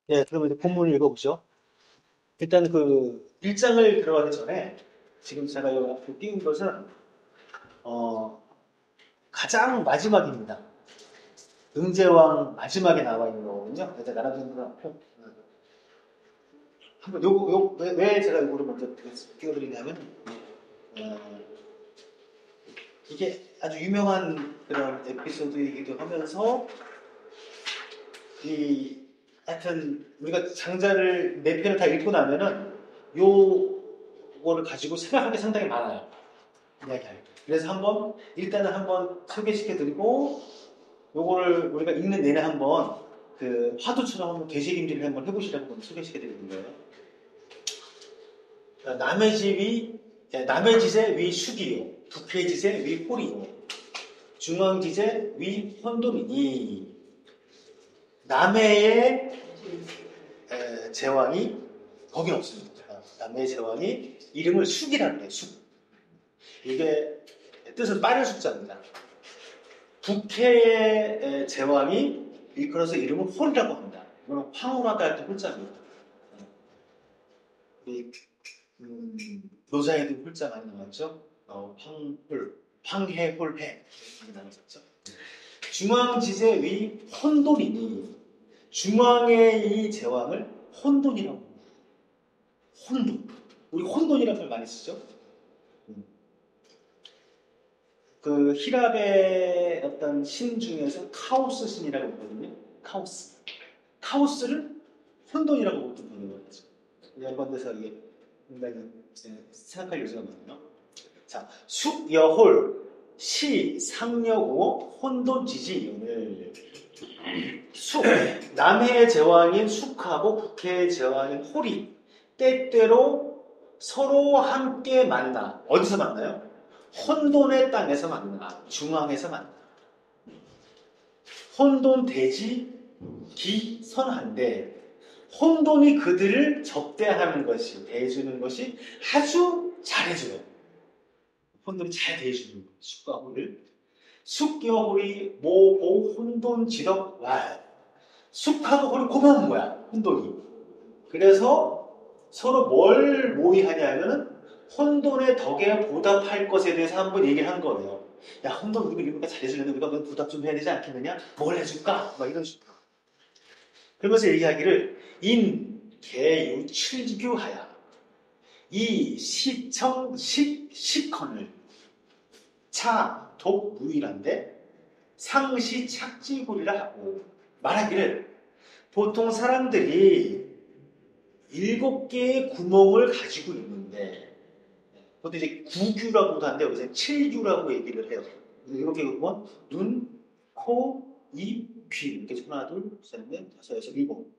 네, 그러면 이제 본문을 읽어보죠. 일단 그 1장을 들어가기 전에 지금 제가 여기 앞에 띄운 것은 어, 가장 마지막입니다. 응제왕 마지막에 나와 있는 거거든요. 그래서 나라전으로 한번 왜 제가 이거를 먼저 띄워드리냐면 어, 이게 아주 유명한 그런 에피소드이기도 하면서 하여튼 우리가 장자를 네 편을 다 읽고 나면은 요거를 가지고 생각할 게 상당히 많아요. 이야기할 때. 그래서 일단은 한번 소개시켜드리고 요거를 우리가 읽는 내내 한번 그 화두처럼 한번 되새김질을 한번 해보시라고 소개시켜드리는 거예요. 남의 지세 위 수기요, 북해 지세 위 호리요, 중앙 지세 위 혼돈이니. 남해의 제왕이 거긴 없습니다. 남해의 제왕이 이름을 숙이라고 해요. 숙. 이게 뜻은 빠른 숙자입니다. 북해의 제왕이 일컬어서 이름을 홀이라고 합니다. 이거는 황홀하다 할 때 홀자입니다. 노자에도 홀자 많이 나왔죠. 황홀, 황해홀해 이렇게 나왔었죠. 중앙지세 위 혼돈이니. 중앙의 이 제왕을 혼돈이라고 합니다. 혼돈. 우리 혼돈이라는 말 많이 쓰죠. 그 히랍의 어떤 신 중에서 카오스 신이라고 있거든요. 카오스. 카오스를 혼돈이라고 보통 보는 거죠. 연관돼서 이게 굉장히 생각할 요소가 많아요. 자, 숙여홀, 시, 상여고, 혼돈지지윤을. 숙, 남해의 제왕인 숙하고 북해의 제왕인 홀이 때때로 서로 함께 만나. 어디서 만나요? 혼돈의 땅에서 만나. 중앙에서 만나. 혼돈 대지 기선한데 혼돈이 그들을 접대하는 것이, 대해주는 것이 아주 잘해줘요. 혼돈이 잘 대해주는 거예요. 숙과 홀을. 숙여홀이 모고 혼돈 지덕 왈. 숙하고 홀이 고마운 거야. 혼돈이. 그래서 서로 뭘 모의하냐면 혼돈의 덕에 보답할 것에 대해서 한번 얘기를 한 거예요. 야, 혼돈 우리가 이렇게 잘해주려면 우리가 보답 좀 해야 되지 않겠느냐? 뭘 해줄까? 막 이런 식으로. 그러면서 얘기하기를 인개유 칠규하야. 이 시청 식헌을 차, 독, 무일한데 상시 착지구리라 하고 말하기를 보통 사람들이 7개의 구멍을 가지고 있는데 보통 이제 9규라고도 하는데 여기서 7규라고 얘기를 해요. 7개의 구멍, 눈, 코, 입, 귀 이렇게 하나, 둘, 셋, 넷, 다섯, 여섯, 일곱.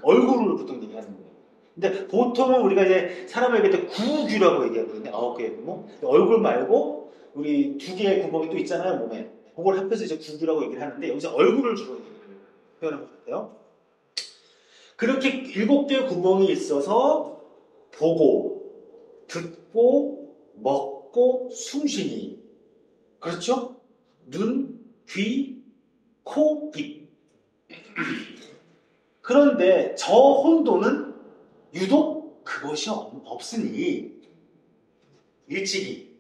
얼굴을 보통 얘기하는 거예요. 근데 보통은 우리가 이제 사람을 얘기할 때 9규라고 얘기하거든요. 9개의 구멍. 얼굴 말고 우리 2개의 구멍이 또 있잖아요, 몸에. 그걸 합해서 이제 9규라고 얘기를 하는데 여기서 얼굴을 주로 표현한 것 같아요. 그렇게 7개의 구멍이 있어서 보고, 듣고, 먹고, 숨쉬니. 그렇죠? 눈, 귀, 코, 입. 그런데 저 혼돈은 유독 그것이 없으니 일찍이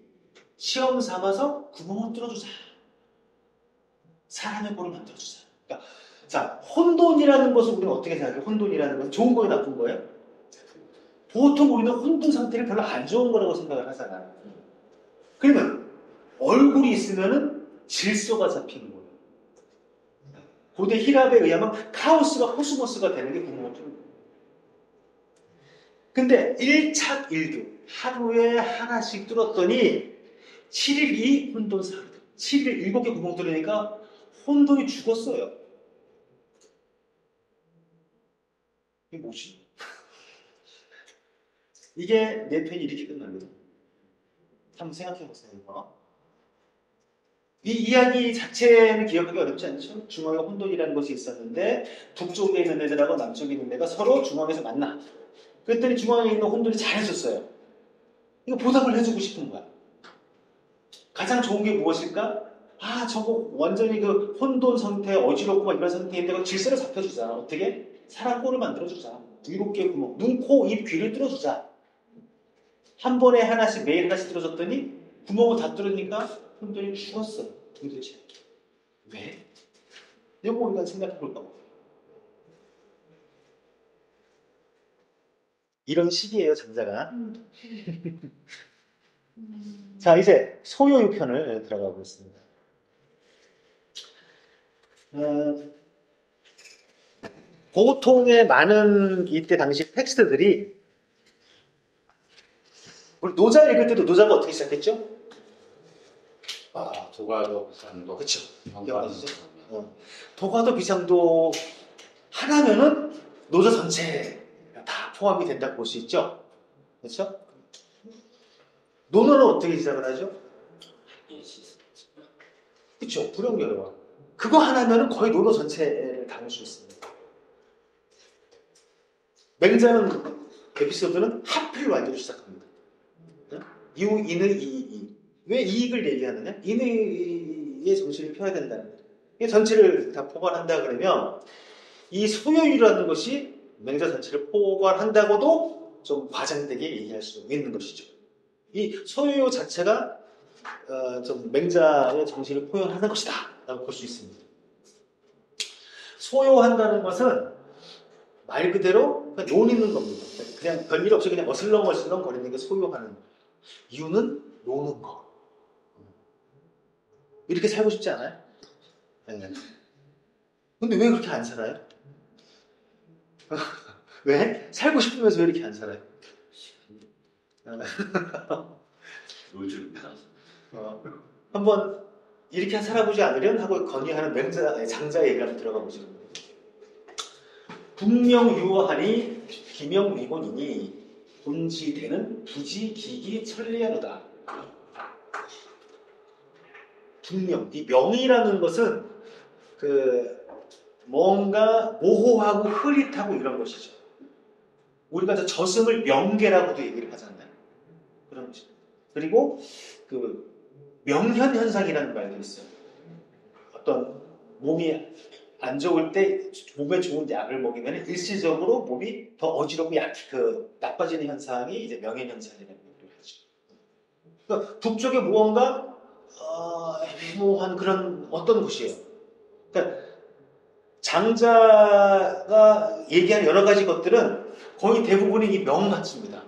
시험 삼아서 구멍을 뚫어주자. 사람의 볼을 만들어주자. 그러니까 자, 혼돈이라는 것을 우리는 어떻게 생각해요? 혼돈이라는 것은 좋은 거예요, 나쁜 거예요? 보통 우리는 혼돈 상태를 별로 안 좋은 거라고 생각을 하잖아요. 그러면 얼굴이 있으면 질서가 잡히는 거예요. 고대 히랍에 의하면 카오스가 호스모스가 되는 게 구멍을 뚫는 거예요. 근데 1착 1교 하루에 하나씩 뚫었더니 7일 이 혼돈 사르 7일 7개 구멍 뚫으니까 혼돈이 죽었어요. 이게 뭐지? 이게 내 편이 이렇게 끝나거든요. 한번 생각해보세요. 이 이야기 자체는 기억하기 어렵지 않죠? 중앙에 혼돈이라는 것이 있었는데 북쪽에 있는 애들하고 남쪽에 있는 애가 서로 중앙에서 만나. 그랬더니 중앙에 있는 혼돈이 잘해줬어요. 이거 보답을 해주고 싶은 거야. 가장 좋은 게 무엇일까? 아, 저거 완전히 그 혼돈 상태, 어지럽고 막 이런 상태인데 그 질서를 잡혀주잖아. 어떻게? 사랑골을 만들어주자. 7개의 구멍. 눈, 코, 입, 귀를 뚫어주자. 한 번에 하나씩, 매일 하나씩 뚫어줬더니 구멍을 다 뚫으니까 혼돈이 죽었어요. 도대체. 왜? 이거 우리가 생각해 볼까 봐. 이런 식이에요, 장자가. 자, 이제 소요유 편을 들어가 보겠습니다. 보통의 많은 이때 당시 텍스트들이 우리 노자 읽을 때도 노자가 어떻게 시작했죠? 도가도 비상도 그렇죠. 기억나시죠? 도가도 비상도 하나면은 노자 전체 다 포함이 된다고 볼 수 있죠. 그렇죠? 논어는 어떻게 시작을 하죠? 그렇죠. 불용여러. 그거 하나면은 거의 논어 전체를 담을 수 있습니다. 맹자는 에피소드는 하필 완전히 시작합니다. 이우, 인의, 이. 왜 이익을 얘기하느냐? 인의의 정신을 펴야 된다는 거예요. 전체를 다 포괄한다 그러면 이 소요유라는 것이 맹자 전체를 포괄한다고도 좀 과장되게 얘기할 수 있는 것이죠. 이 소요유 자체가 좀 맹자의 정신을 표현하는 것이다 라고 볼 수 있습니다. 소요한다는 것은 말 그대로 그냥 노는 겁니다. 그냥 별일 없이 그냥 어슬렁어슬렁 거리는 게 소요하는 거예요. 이유는 노는 거. 이렇게 살고 싶지 않아요? 네. 근데 왜 그렇게 안 살아요? 왜? 살고 싶으면서 왜 이렇게 안 살아요? 놀줄 한번 이렇게 살아보지 않으련 하고 건의하는 맹자, 장자 얘기를 한번 들어가 보죠. 분명유하니 기명위곤이니 본지되는 부지기기 천리하노다. 분명, 이 명이라는 것은 뭔가 모호하고 흐릿하고 이런 것이죠. 우리가 저승을 명계라고도 얘기를 하잖아요. 그런 것이죠. 그리고 명현 현상이라는 말도 있어요. 어떤 몸이 안 좋을 때 몸에 좋은 약을 먹이면 일시적으로 몸이 더 어지럽고 나빠지는 현상이 이제 명현 현상이라는 얘기를 하죠. 그러니까 북쪽에 무언가 애매모호한 그런 어떤 곳이에요. 그러니까 장자가 얘기하는 여러 가지 것들은 거의 대부분이 이 명같습니다.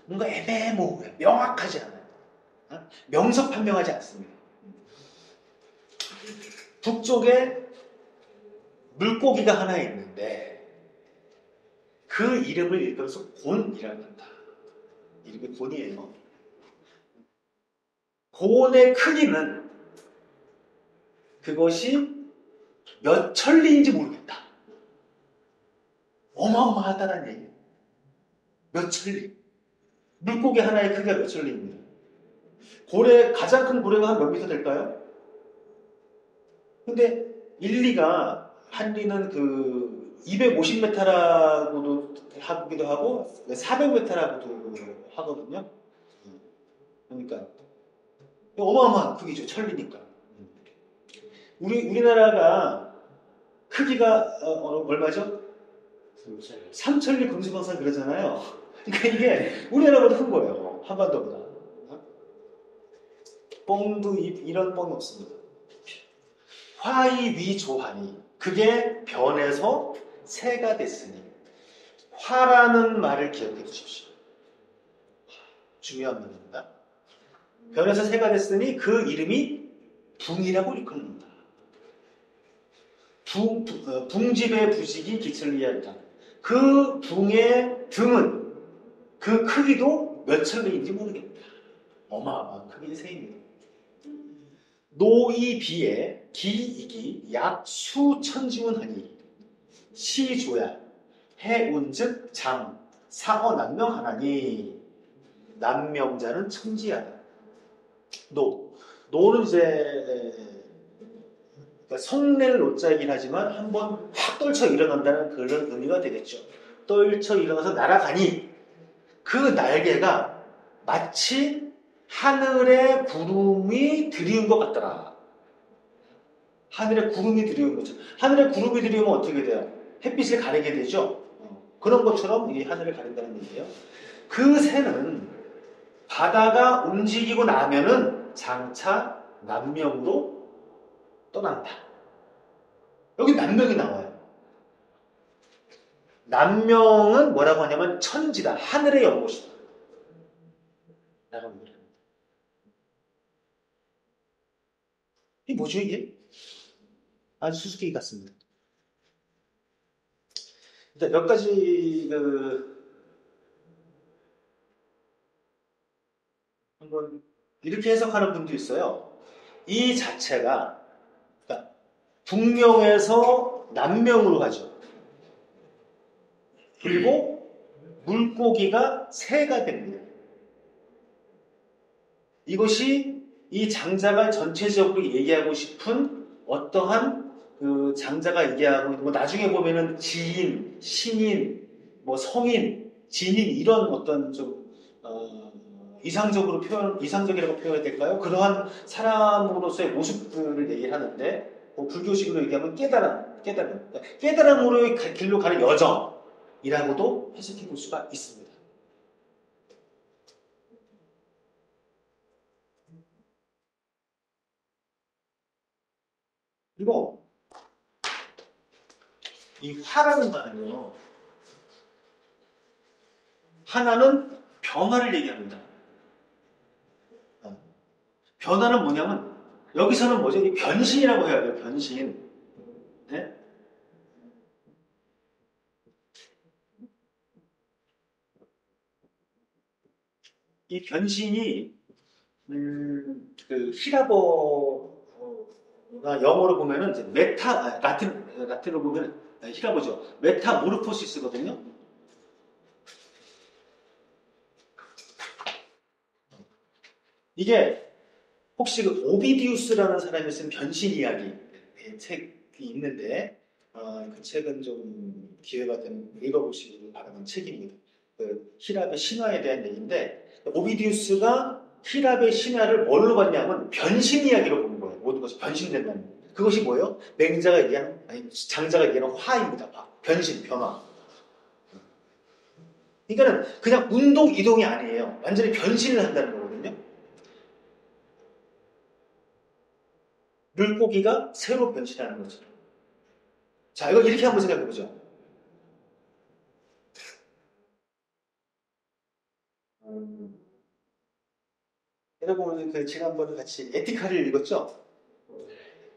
뭔가 애매모호해요. 명확하지 않아요. 명석판명하지 않습니다. 북쪽에 물고기가 하나 있는데 그 이름을 일컬어서 곤이라고 한다. 이름이 곤이에요. 곤의 크기는 그것이 몇 천리인지 모르겠다. 어마어마하다는 얘기예요. 몇 천리. 물고기 하나의 크기가 몇 천리입니다. 가장 큰 고래가 한 몇 미터 될까요? 근데 1리가 한리는 250m라고도 하기도 하고 400m라고도 하거든요. 그러니까 어마어마한 크기죠. 천리니까. 우리나라가 크기가 얼마죠? 3천리 금수방산 그러잖아요. 그러니까 이게 우리나라보다 큰 거예요. 한반도보다. 뻥도 이런 뻥이 없습니다. 화이위조하니 그게 변해서 새가 됐으니 화라는 말을 기억해 두십시오. 중요한 말입니다. 변해서 새가 됐으니 그 이름이 붕이라고 일컫는다. 붕집의 부식이 기천리하다. 그 붕의 등은 그 크기도 몇 천리인지 모르겠다. 어마어마한 크기의 새입니다. 노이비에 기이기 약 수천지운하니 시조야 해운즉 장 사어 난명하나니 난명자는 천지하다. 노는 이제 성낼 노자이긴 하지만 한번 확 떨쳐 일어난다는 그런 의미가 되겠죠. 떨쳐 일어나서 날아가니 그 날개가 마치 하늘에 구름이 들이운 것 같더라. 하늘에 구름이 들이운 거죠. 하늘에 구름이 들이우면 어떻게 돼요? 햇빛을 가리게 되죠. 그런 것처럼 이 하늘을 가린다는 얘기예요. 그 새는 바다가 움직이고 나면은 장차 남명으로 떠난다. 여기 남명이 나와요. 남명은 뭐라고 하냐면 천지다. 하늘의 연못이다. 라고 합니다. 이게 뭐죠 이게? 아주 수수께끼 같습니다. 일단 몇 가지 한번 이렇게 해석하는 분도 있어요. 이 자체가 그러니까 북명에서 남명으로 가죠. 그리고 물고기가 새가 됩니다. 이것이 이 장자가 전체적으로 얘기하고 싶은 어떠한 그 장자가 얘기하고 있는 뭐 나중에 보면은 지인, 신인, 뭐 성인, 진인 이런 어떤 좀 이상적이라고 표현해야 될까요? 그러한 사람으로서의 모습들을 얘기를 하는데 뭐 불교식으로 얘기하면 깨달음으로의 길로 가는 여정이라고도 해석해 볼 수가 있습니다. 그리고 이 화라는 말은요, 하나는 변화를 얘기합니다. 변화는 뭐냐면 여기서는 뭐죠? 이 변신이라고 해야 돼요. 변신. 네? 이 변신이 그 히라버가 영어로 보면은 이제 라틴으로 보면 히라버죠. 메타모르포시스거든요. 이게 혹시 그 오비디우스라는 사람이 쓴 변신 이야기 책이 있는데 그 책은 좀 기회가 되면 읽어보시길 바라는 책입니다. 그 히랍의 신화에 대한 얘기인데 오비디우스가 히랍의 신화를 뭘로 봤냐면 변신 이야기로 본 거예요. 모든 것이 변신된다는 거예요. 그것이 뭐예요? 맹자가 얘기하는 아니 장자가 얘기하는 화입니다. 변신, 변화. 그러니까는 그냥 운동 이동이 아니에요. 완전히 변신을 한다는 거거든요. 물고기가 새로 변신하는 거죠. 자, 이거 이렇게 한번 생각해 보죠. 여러분 그 지난번에 같이 에티카를 읽었죠?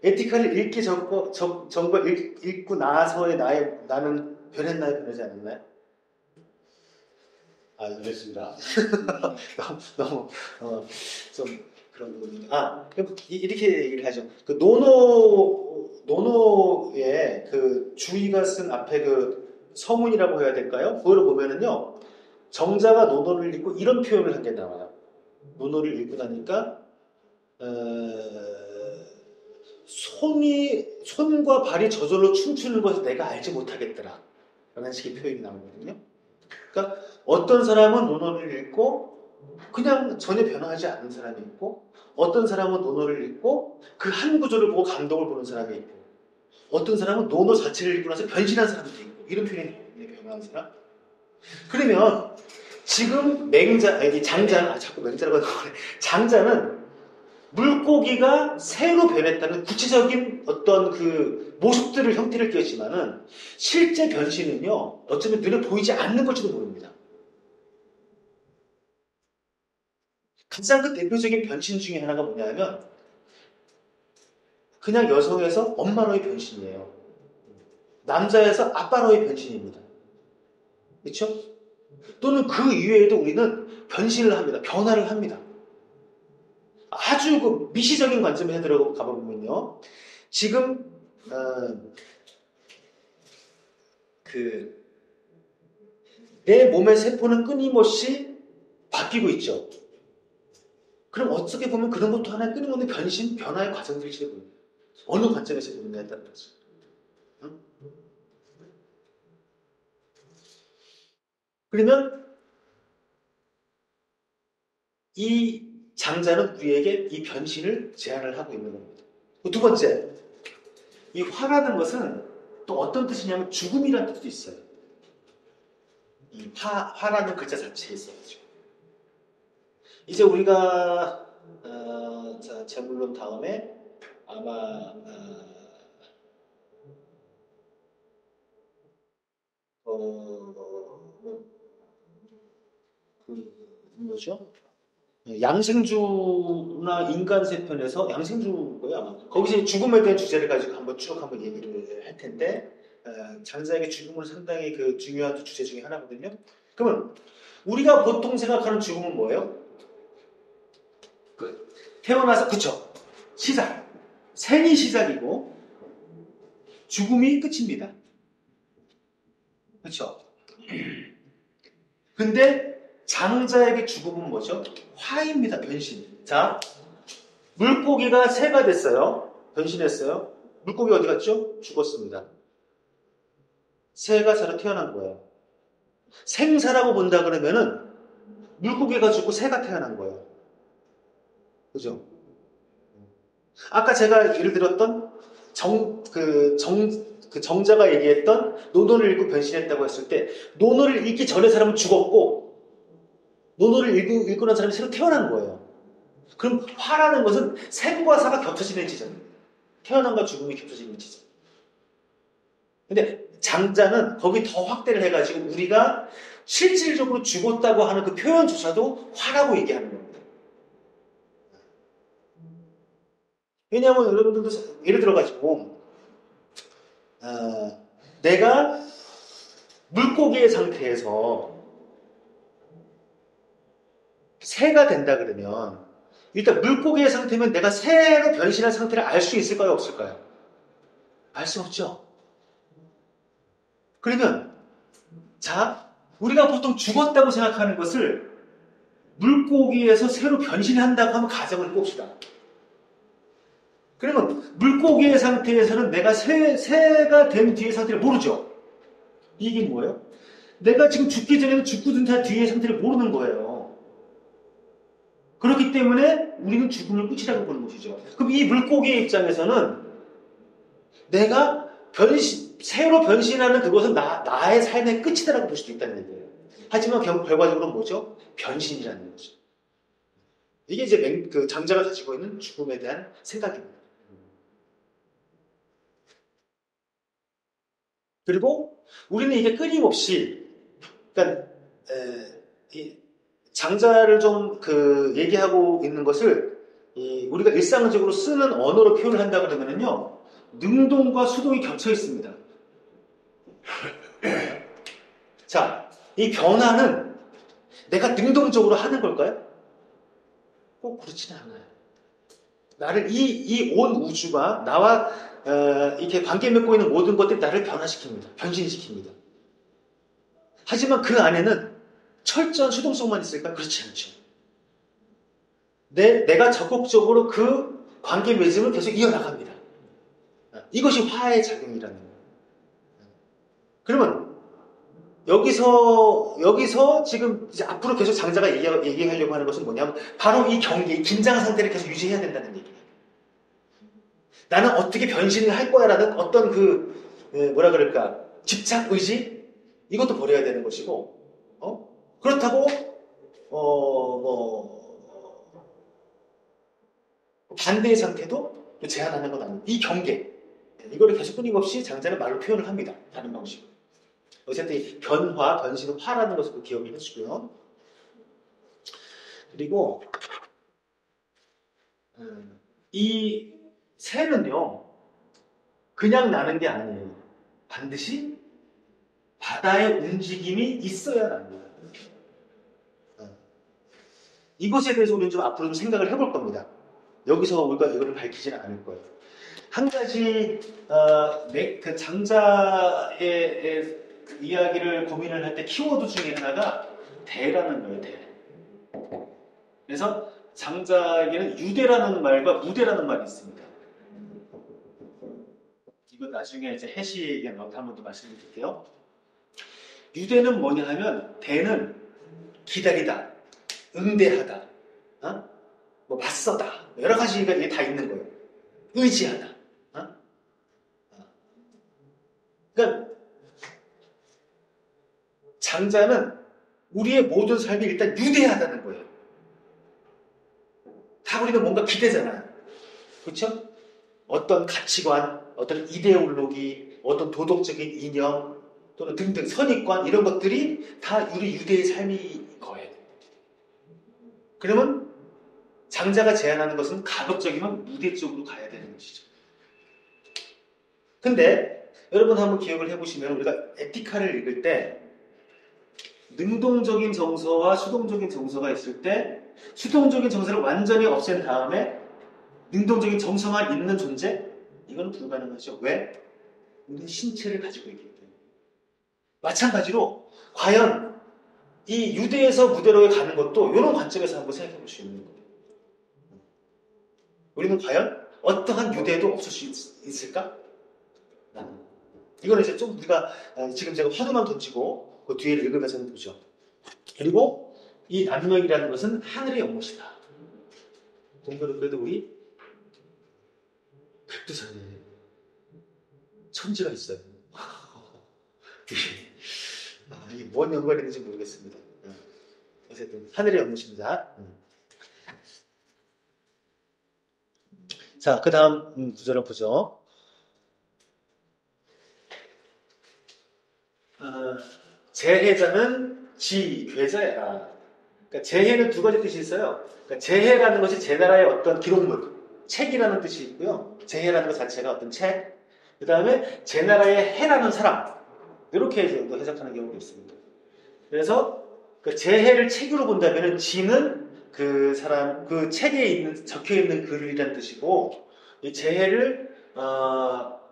에티카를 전과 읽고 나서의 나는 변했나요, 변하지 않았나요? 아, 그랬습니다. 너무 좀 그런 부분이. 그럼 이렇게 얘기를 하죠. 그 노노의 그 주의가 쓴 앞에 그 서문이라고 해야 될까요? 그거를 보면은요, 정자가 노노를 읽고 이런 표현을 한 게 나와요. 노노를 읽고 나니까 손과 발이 저절로 춤추는 것을 내가 알지 못하겠더라. 라는 식의 표현이 나오거든요. 그러니까 어떤 사람은 논어를 읽고 그냥 전혀 변화하지 않는 사람이 있고 어떤 사람은 논어를 읽고 그 한 구조를 보고 감동을 보는 사람이 있고 어떤 사람은 논어 자체를 읽고 나서 변신한 사람도 있고 이런 표현이 변화한 사람. 그러면 지금 자꾸 맹자라고 하는 장자는 물고기가 새로 변했다는 구체적인 어떤 그 모습들을 형태를 띄었지만은 실제 변신은요 어쩌면 눈에 보이지 않는 걸지도 모릅니다. 가장 그 대표적인 변신 중에 하나가 뭐냐면 그냥 여성에서 엄마로의 변신이에요. 남자에서 아빠로의 변신입니다. 그렇죠? 또는 그 이외에도 우리는 변신을 합니다. 변화를 합니다. 아주 그 미시적인 관점에서 들어가 보면요. 지금 내 몸의 세포는 끊임없이 바뀌고 있죠. 그럼 어떻게 보면 그런 것도 하나의 끊임없는 변신, 변화의 과정들일지도 모릅니다. 어느 관점에서 보느냐에 따라 다르죠. 응? 그러면 이 장자는 우리에게 이 변신을 제안을 하고 있는 겁니다. 두 번째, 이 화라는 것은 또 어떤 뜻이냐면 죽음이라는 뜻도 있어요. 이 화라는 글자 자체에 있어가지고. 이제 우리가 자, 제물론 다음에 아마 뭐죠? 양생주나 인간세편에서 양생주고요 아마 거기서 죽음에 대한 주제를 가지고 한번 얘기를 할 텐데 장자에게 죽음은 상당히 그 중요한 주제 중에 하나거든요. 그러면 우리가 보통 생각하는 죽음은 뭐예요? 태어나서 그쵸? 시작. 생이 시작이고 죽음이 끝입니다. 그쵸? 근데 장자에게 죽음은 뭐죠? 화입니다. 변신. 자, 물고기가 새가 됐어요. 변신했어요. 물고기 어디 갔죠? 죽었습니다. 새가 새로 태어난 거예요. 생사라고 본다 그러면은 물고기가 죽고 새가 태어난 거예요. 그죠? 아까 제가 예를 들었던 정자가 얘기했던 논어를 읽고 변신했다고 했을 때 논어를 읽기 전에 사람은 죽었고 논어를 읽고 난 사람이 새로 태어난 거예요. 그럼 화라는 것은 생과 사가 겹쳐지는 지점입니다. 태어남과 죽음이 겹쳐지는 지점. 근데 장자는 거기 더 확대를 해가지고 우리가 실질적으로 죽었다고 하는 그 표현조차도 화라고 얘기하는 겁니다. 왜냐하면 여러분들도 예를 들어가지고 내가 물고기의 상태에서 새가 된다 그러면 일단 물고기의 상태면 내가 새로 변신한 상태를 알 수 있을까요? 없을까요? 알 수 없죠. 그러면 자, 우리가 보통 죽었다고 생각하는 것을 물고기에서 새로 변신한다고 하면 가정을 꼽시다. 그러면 물고기의 상태에서는 내가 새가 된 뒤의 상태를 모르죠. 이게 뭐예요? 내가 지금 죽기 전에는 죽고 든 뒤의 상태를 모르는 거예요. 그렇기 때문에 우리는 죽음을 끝이라고 보는 것이죠. 그럼 이 물고기의 입장에서는 내가 새로 변신하는 그것은 나의 삶의 끝이다라고 볼 수도 있다는 얘기예요. 하지만 결과적으로 뭐죠? 변신이라는 거죠. 이게 이제 그 장자가 가지고 있는 죽음에 대한 생각입니다. 그리고 우리는 이게 끊임없이, 그러니까 이 장자를 좀 얘기하고 있는 것을 우리가 일상적으로 쓰는 언어로 표현을 한다 그러면요, 능동과 수동이 겹쳐 있습니다. 자, 이 변화는 내가 능동적으로 하는 걸까요? 꼭 그렇지는 않아요. 나를 이 온 우주가 나와 이렇게 관계 맺고 있는 모든 것들이 나를 변화시킵니다. 변신시킵니다. 하지만 그 안에는 철저한 수동성만 있을까요? 그렇지 않죠. 내가 적극적으로 그 관계 맺음을 계속 이어나갑니다. 이것이 화의 작용이라는 거예요. 그러면 여기서 지금 이제 앞으로 계속 장자가 얘기하려고 하는 것은 뭐냐면 바로 이 경계, 긴장 상태를 계속 유지해야 된다는 얘기예요. 나는 어떻게 변신을 할 거야라는 어떤 뭐라 그럴까, 집착, 의지, 이것도 버려야 되는 것이고, 그렇다고 반대의 상태도 또 제한하는 건 아니에요. 이 경계, 이거를 계속 끊임없이 장자는 말로 표현을 합니다. 다른 방식으로. 어쨌든 이 변화, 변신은 화라는 것을 기억을 해주고요. 그리고 이 새는요, 그냥 나는 게 아니에요. 반드시 바다의 움직임이 있어야 납니다. 이것에 대해서 우리는 좀 앞으로 좀 생각을 해볼 겁니다. 여기서 우리가 이거를 밝히지는 않을 거예요. 한 가지 그 장자의 이야기를 고민을 할 때 키워드 중에 하나가 대라는 거예요. 대. 그래서 장자에게는 유대라는 말과 무대라는 말이 있습니다. 이건 나중에 이제 해시에 한번 더 말씀드릴게요. 유대는 뭐냐 하면 대는 기다리다, 응대하다, 뭐 맞서다, 여러 가지가 이게 다 있는 거예요. 의지하다. 그러니까 장자는 우리의 모든 삶이 일단 유대하다는 거예요. 다 우리는 뭔가 기대잖아요. 그렇죠? 어떤 가치관, 어떤 이데올로기, 어떤 도덕적인 이념 또는 등등 선입관 이런 것들이 다 우리 유대의 삶인 거예요. 그러면 장자가 제안하는 것은 가급적이면 무대 쪽으로 가야 되는 것이죠. 근데 여러분 한번 기억을 해보시면 우리가 에티카를 읽을 때 능동적인 정서와 수동적인 정서가 있을 때 수동적인 정서를 완전히 없앤 다음에 능동적인 정서만 있는 존재? 이건 불가능하죠. 왜? 우리는 신체를 가지고 있기 때문에. 마찬가지로 과연 이 유대에서 무대로에 가는 것도 이런 관점에서 한번 생각해 볼 수 있는 거예요. 우리는 과연 어떠한 유대도 없을 수 있을까? 이거는 이제 좀 우리가 지금 제가 화두만 던지고 그 뒤에 읽으면서 보죠. 그리고 이 남명이라는 것은 하늘의 연못이다. 동료는 그래도 우리 백두산에 천지가 있어요. 이게 뭔 연관이 있는지 모르겠습니다. 어쨌든 하늘의 연못입니다. 자, 그 다음 구절을 보죠. 재해자는 지괴자야. 그러니까 재해는 두 가지 뜻이 있어요. 그러니까 재해라는 것이 제 나라의 어떤 기록물, 책이라는 뜻이 있고요. 재해라는 것 자체가 어떤 책. 그 다음에 제 나라의 해라는 사람. 이렇게 해석하는 경우가 있습니다. 그래서 그 재해를 책으로 본다면 지는 그 사람, 그 책에 적혀 있는 글이라는 뜻이고, 이 재해를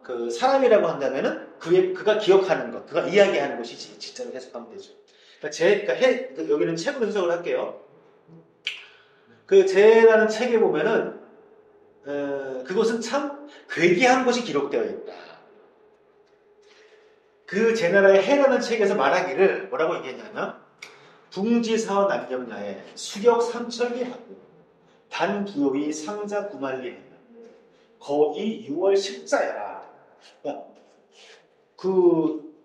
그 사람이라고 한다면은 그가 기억하는 것, 그가 이야기하는 것이 진짜로 해석하면 되죠. 그러니까 여기는 책으로 해석을 할게요. 그 재해라는 책에 보면은 그것은 참 괴기한 것이 기록되어 있다. 그 제나라의 해라는 책에서 말하기를 뭐라고 얘기했냐면 둥지사와 남경야에 수격 삼천리 하고 단부요이 상자 구만리 거의 6월 10자야. 그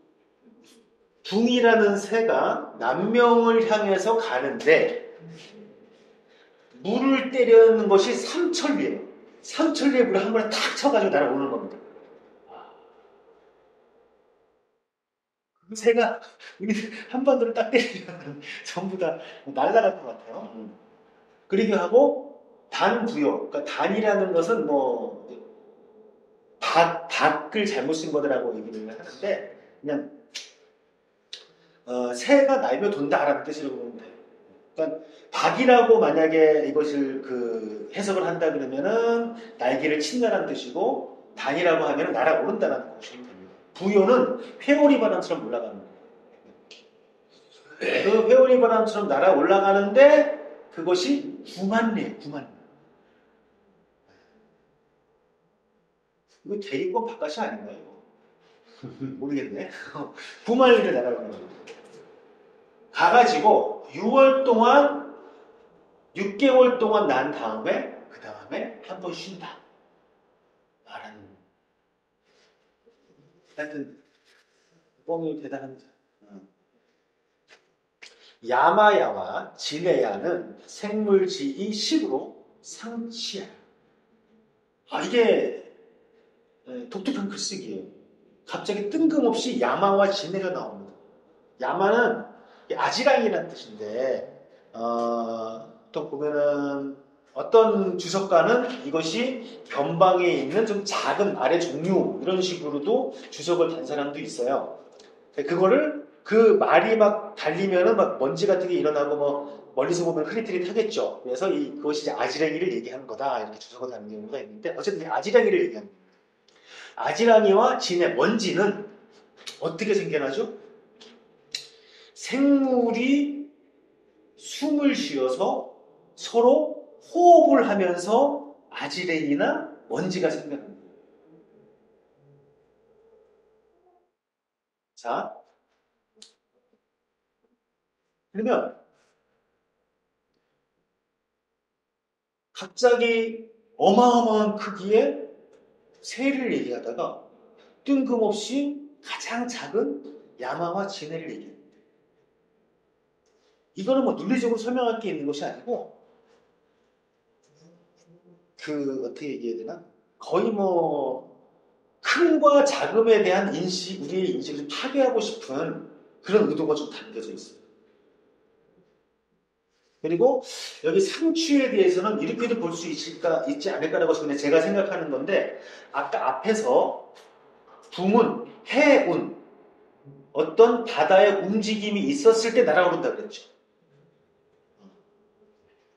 둥이라는 새가 남명을 향해서 가는데 물을 때리는 것이 삼천리예요. 삼천리에 물을 한 번에 탁 쳐가지고 날아오는 겁니다. 그 새가 우리 한반도를 딱 때리면 전부 다 날아갈 것 같아요. 그러게 하고 단부요. 그러니까 단이라는 것은 뭐 닭을 잘못 쓴 거라고 얘기를 하는데 그냥 새가 날며 돈다라는 뜻이라고 보면 돼요. 그러니까 닭이라고 만약에 이것을 그 해석을 한다 그러면은 날개를 친다는 뜻이고 단이라고 하면 날아오른다는 것이 됩니다. 부요는 회오리 바람처럼 올라가는 거예요. 그 회오리 바람처럼 날아 올라가는데 그것이 구만리예요. 구만리. 이거 대리권 바깥이 아닌가요? 모르겠네. 구만리를 날아오는 거예요. 가가지고 6월 동안 6개월 동안 난 다음에 그 다음에 한 번 쉰다. 말하는. 하여튼 뻥이 대단합니다. 야마야와 지레야는 생물지이 식으로 상치야. 이게 독특한 글쓰기예요. 갑자기 뜬금없이 야마와 지네가 나옵니다. 야마는 아지랑이라는 뜻인데 또 보면은 어떤 주석가는 이것이 변방에 있는 좀 작은 말의 종류 이런 식으로도 주석을 단 사람도 있어요. 그거를 그 말이 막 달리면은 막 먼지 같은 게 일어나고 뭐 멀리서 보면 흐릿흐릿하겠죠. 그래서 그것이 이제 아지랑이를 얘기하는 거다 이렇게 주석을 다는 경우가 있는데 어쨌든 아지랑이를 얘기하는 거예요. 아지랑이와 진해 먼지는 어떻게 생겨나죠? 생물이 숨을 쉬어서 서로 호흡을 하면서 아지랭이나 먼지가 생겨납니다. 자, 그러면 갑자기 어마어마한 크기의 새를 얘기하다가 뜬금없이 가장 작은 야마와 진해를 얘기합니다. 이거는 뭐 논리적으로 설명할 게 있는 것이 아니고 어떻게 얘기해야 되나? 거의 뭐 큰과 작음에 대한 인식, 우리의 인식을 파괴하고 싶은 그런 의도가 좀 담겨져 있어요. 그리고 여기 상추에 대해서는 이렇게도 볼 수 있지 않을까라고 저는 제가 생각하는 건데, 아까 앞에서 붕은 해운, 어떤 바다의 움직임이 있었을 때 날아오른다 그랬죠.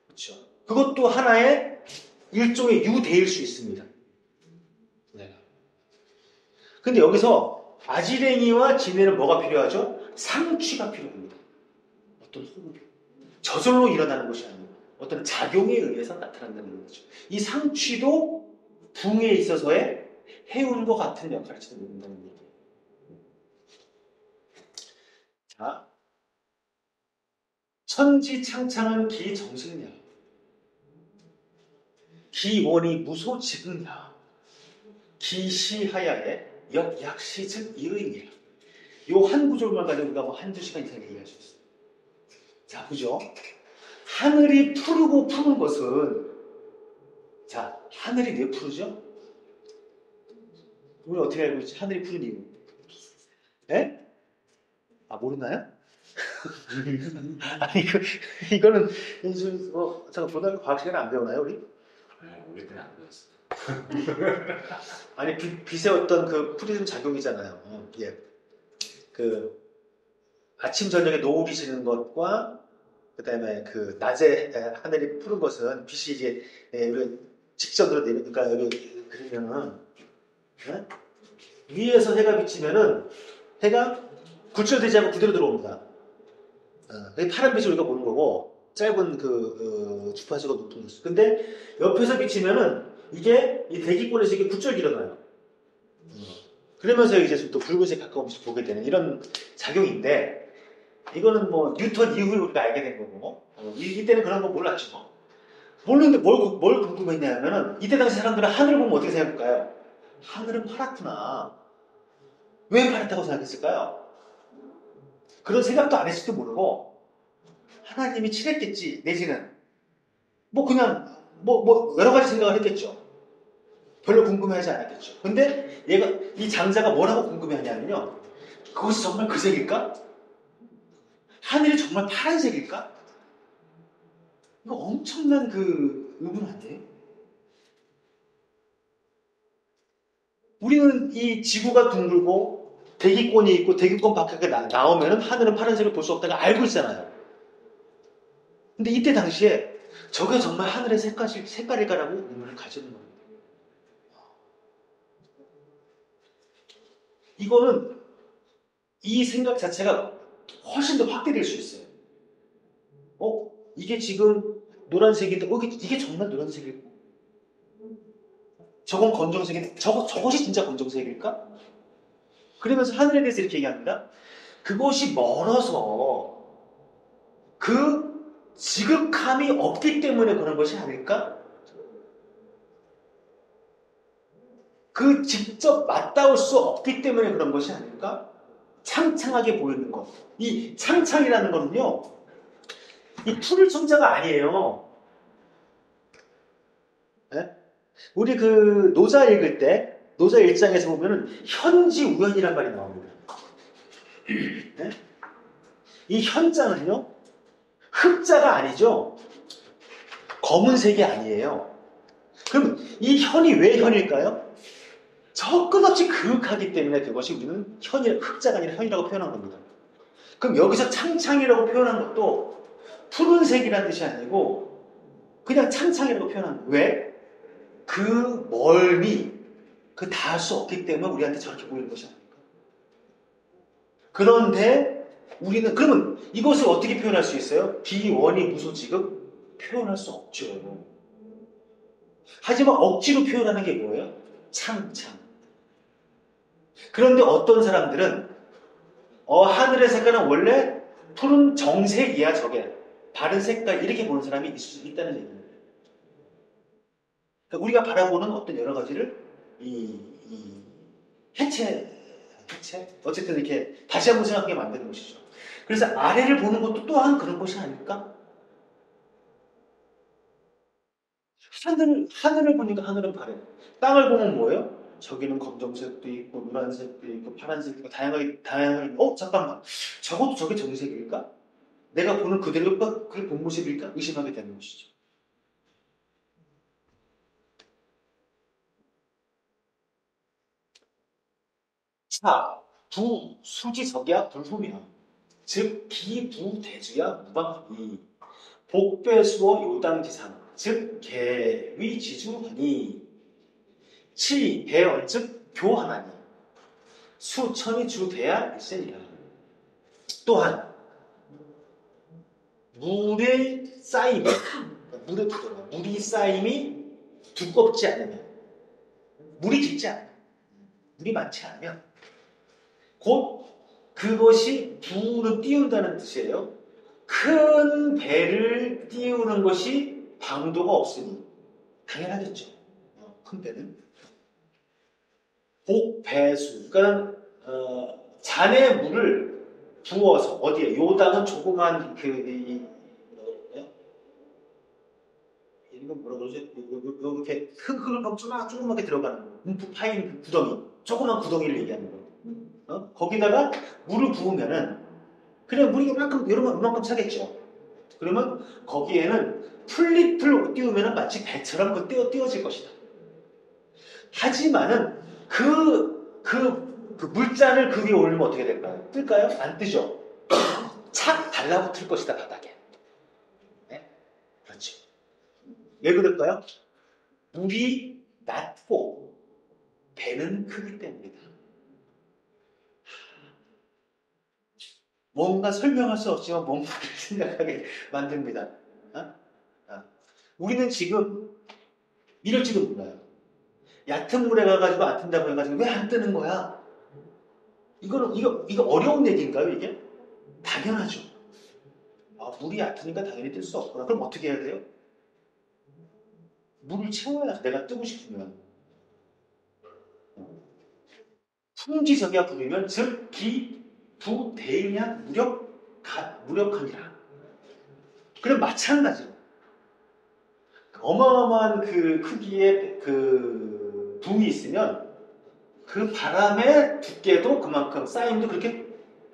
그렇죠. 그것도 하나의 일종의 유대일 수 있습니다. 네. 근데 여기서 아지랭이와 진해는 뭐가 필요하죠? 상취가 필요합니다. 어떤 호흡이. 저절로 일어나는 것이 아니고 어떤 작용에 의해서 나타난다는 거죠. 이 상취도 붕에 있어서의 해운과 같은 역할을 지닌다는 얘기예요. 자, 천지창창은 기정식냐, 기원이 무소지극냐, 기시하야의 역약시즉 이의니라. 이 한 구절만 가지고 우리가 뭐 한두 시간 이상 얘기할 수 있어요. 자, 보죠. 하늘이 푸르고 푸는 것은, 자, 하늘이 왜 푸르죠? 우리 어떻게 알고 있지? 하늘이 푸른 이유. 예? 아, 모르나요? 아니, 이거는, 잠깐, 고등학교 과학 시간에 안 배우나요, 우리? 네, 우리 때는 안 배웠어. 아니, 빛의 어떤 그 프리즘 작용이잖아요. 예. 아침, 저녁에 노을이 지는 것과, 그 다음에 낮에 하늘이 푸른 것은 빛이 이제, 우리 직전으로 내리니까 여기 그리면은, 예? 위에서 해가 비치면은, 해가 굴절되지 않고 그대로 들어옵니다. 파란 빛을 우리가 보는 거고, 짧은 주파수가 높은 것. 근데 옆에서 비치면은 이게 이 대기권에서 이게 굴절이 일어나요. 그러면서 이제 또 붉은색 가까운 빛을 보게 되는 이런 작용인데, 이거는 뭐 뉴턴 이후에 우리가 알게 된 거고, 이때는 그런 거 몰랐죠. 모르는데 뭘 궁금했냐면은, 이때 당시 사람들은 하늘을 보면 어떻게 생각할까요? 하늘은 파랗구나. 왜 파랗다고 생각했을까요? 그런 생각도 안 했을지도 모르고, 하나님이 칠했겠지, 내지는. 뭐 그냥, 여러 가지 생각을 했겠죠. 별로 궁금해하지 않았겠죠. 근데 이 장자가 뭐라고 궁금해하냐면요. 그것이 정말 그 색일까? 하늘이 정말 파란색일까? 이거 엄청난 의문 아니에요? 우리는 이 지구가 둥글고 대기권이 있고 대기권 밖에 나오면 하늘은 파란색을 볼 수 없다는 걸 알고 있잖아요. 근데 이때 당시에 저게 정말 하늘의 색깔일까라고 의문을 가지는 겁니다. 이거는 이 생각 자체가 훨씬 더 확대될 수 있어요. 이게 지금 노란색인데, 이게 정말 노란색일까? 저건 검정색인데, 저것이 진짜 검정색일까? 그러면서 하늘에 대해서 이렇게 얘기합니다. 그것이 멀어서 그 지극함이 없기 때문에 그런 것이 아닐까? 그 직접 맞닿을 수 없기 때문에 그런 것이 아닐까? 창창하게 보이는 것. 이 창창이라는 거는요, 이 푸를 청자가 아니에요. 네? 우리 노자 읽을 때, 노자 일장에서 보면은 현지 우연이란 말이 나옵니다. 네? 이 현자는요, 흑자가 아니죠. 검은색이 아니에요. 그럼 이 현이 왜 현일까요? 저 끝없이 그윽하기 때문에 그것이 우리는 흑자가 아니라 현이라고 표현한 겁니다. 그럼 여기서 창창이라고 표현한 것도 푸른색이라는 뜻이 아니고 그냥 창창이라고 표현한 거예요. 왜? 그 멀미, 닿을 수 없기 때문에 우리한테 저렇게 보이는 것이 아닐까. 그런데 우리는 그러면 이것을 어떻게 표현할 수 있어요? 비원이 무소지급 표현할 수 없죠. 하지만 억지로 표현하는 게 뭐예요? 창창. 그런데 어떤 사람들은 하늘의 색깔은 원래 푸른 정색이야, 저게. 다른 색깔 이렇게 보는 사람이 있을 수 있다는 얘기입니다. 그러니까 우리가 바라보는 어떤 여러 가지를 해체 그치? 어쨌든 이렇게 다시 한번 생각하게 만드는 것이죠. 그래서 아래를 보는 것도 또한 그런 것이 아닐까? 하늘을 보니까 하늘은 파래. 땅을 보면 뭐예요? 저기는 검정색도 있고, 노란색도 있고, 파란색도 있고, 다양하게, 잠깐만. 적어도 저게 정색일까? 내가 보는 그대로가 그게 본 모습일까? 의심하게 되는 것이죠. 자, 수지적이야 불후면. 즉, 기부대주야 무방하니. 복배수어 요당지상. 즉, 개위지주하니. 치, 배언, 즉, 교하나니. 수천이 주돼야 일생이라. 또한, 물의 쌓임이, 물이 쌓임이 두껍지 않으면, 물이 깊지 않으면, 물이 많지 않으면, 곧 그것이 부를 띄운다는 뜻이에요. 큰 배를 띄우는 것이 방도가 없으니 당연하겠죠. 큰 배는 복배수, 그러니까 잔에 물을 부어서 어디에 요당은 조그만 이건 뭐라 그러죠? 이렇게 흙을 조그맣게 들어가는 거, 움푹 파인 그 구덩이, 조그만 구덩이를 얘기하는 거. 거기다가 물을 부으면은 그냥 물이 이만큼 차겠죠. 그러면 거기에는 풀잎을 띄우면 마치 배처럼 띄워질 것이다. 하지만은 그 물잔을 그 위에 올리면 어떻게 될까요? 뜰까요? 안 뜨죠. 착 달라붙을 것이다, 바닥에. 네? 그렇지. 왜 그럴까요? 물이 낮고 배는 크기 때문이다. 뭔가 설명할 수 없지만 뭔가를 생각하게 만듭니다. 우리는 지금 이럴지도 몰라요. 얕은 물에 가가지고 안 뜬다고 해가지고 왜 안 뜨는 거야? 이거 어려운 얘기인가요, 이게? 당연하죠. 물이 얕으니까 당연히 뜰 수 없구나. 그럼 어떻게 해야 돼요? 물을 채워야 내가 뜨고 싶으면. 풍지적이야 부르면 즉 기부대이냐 무력하니라. 그럼 마찬가지로 어마어마한 그 크기의 그 붐이 있으면 그 바람의 두께도 그만큼 쌓임도 그렇게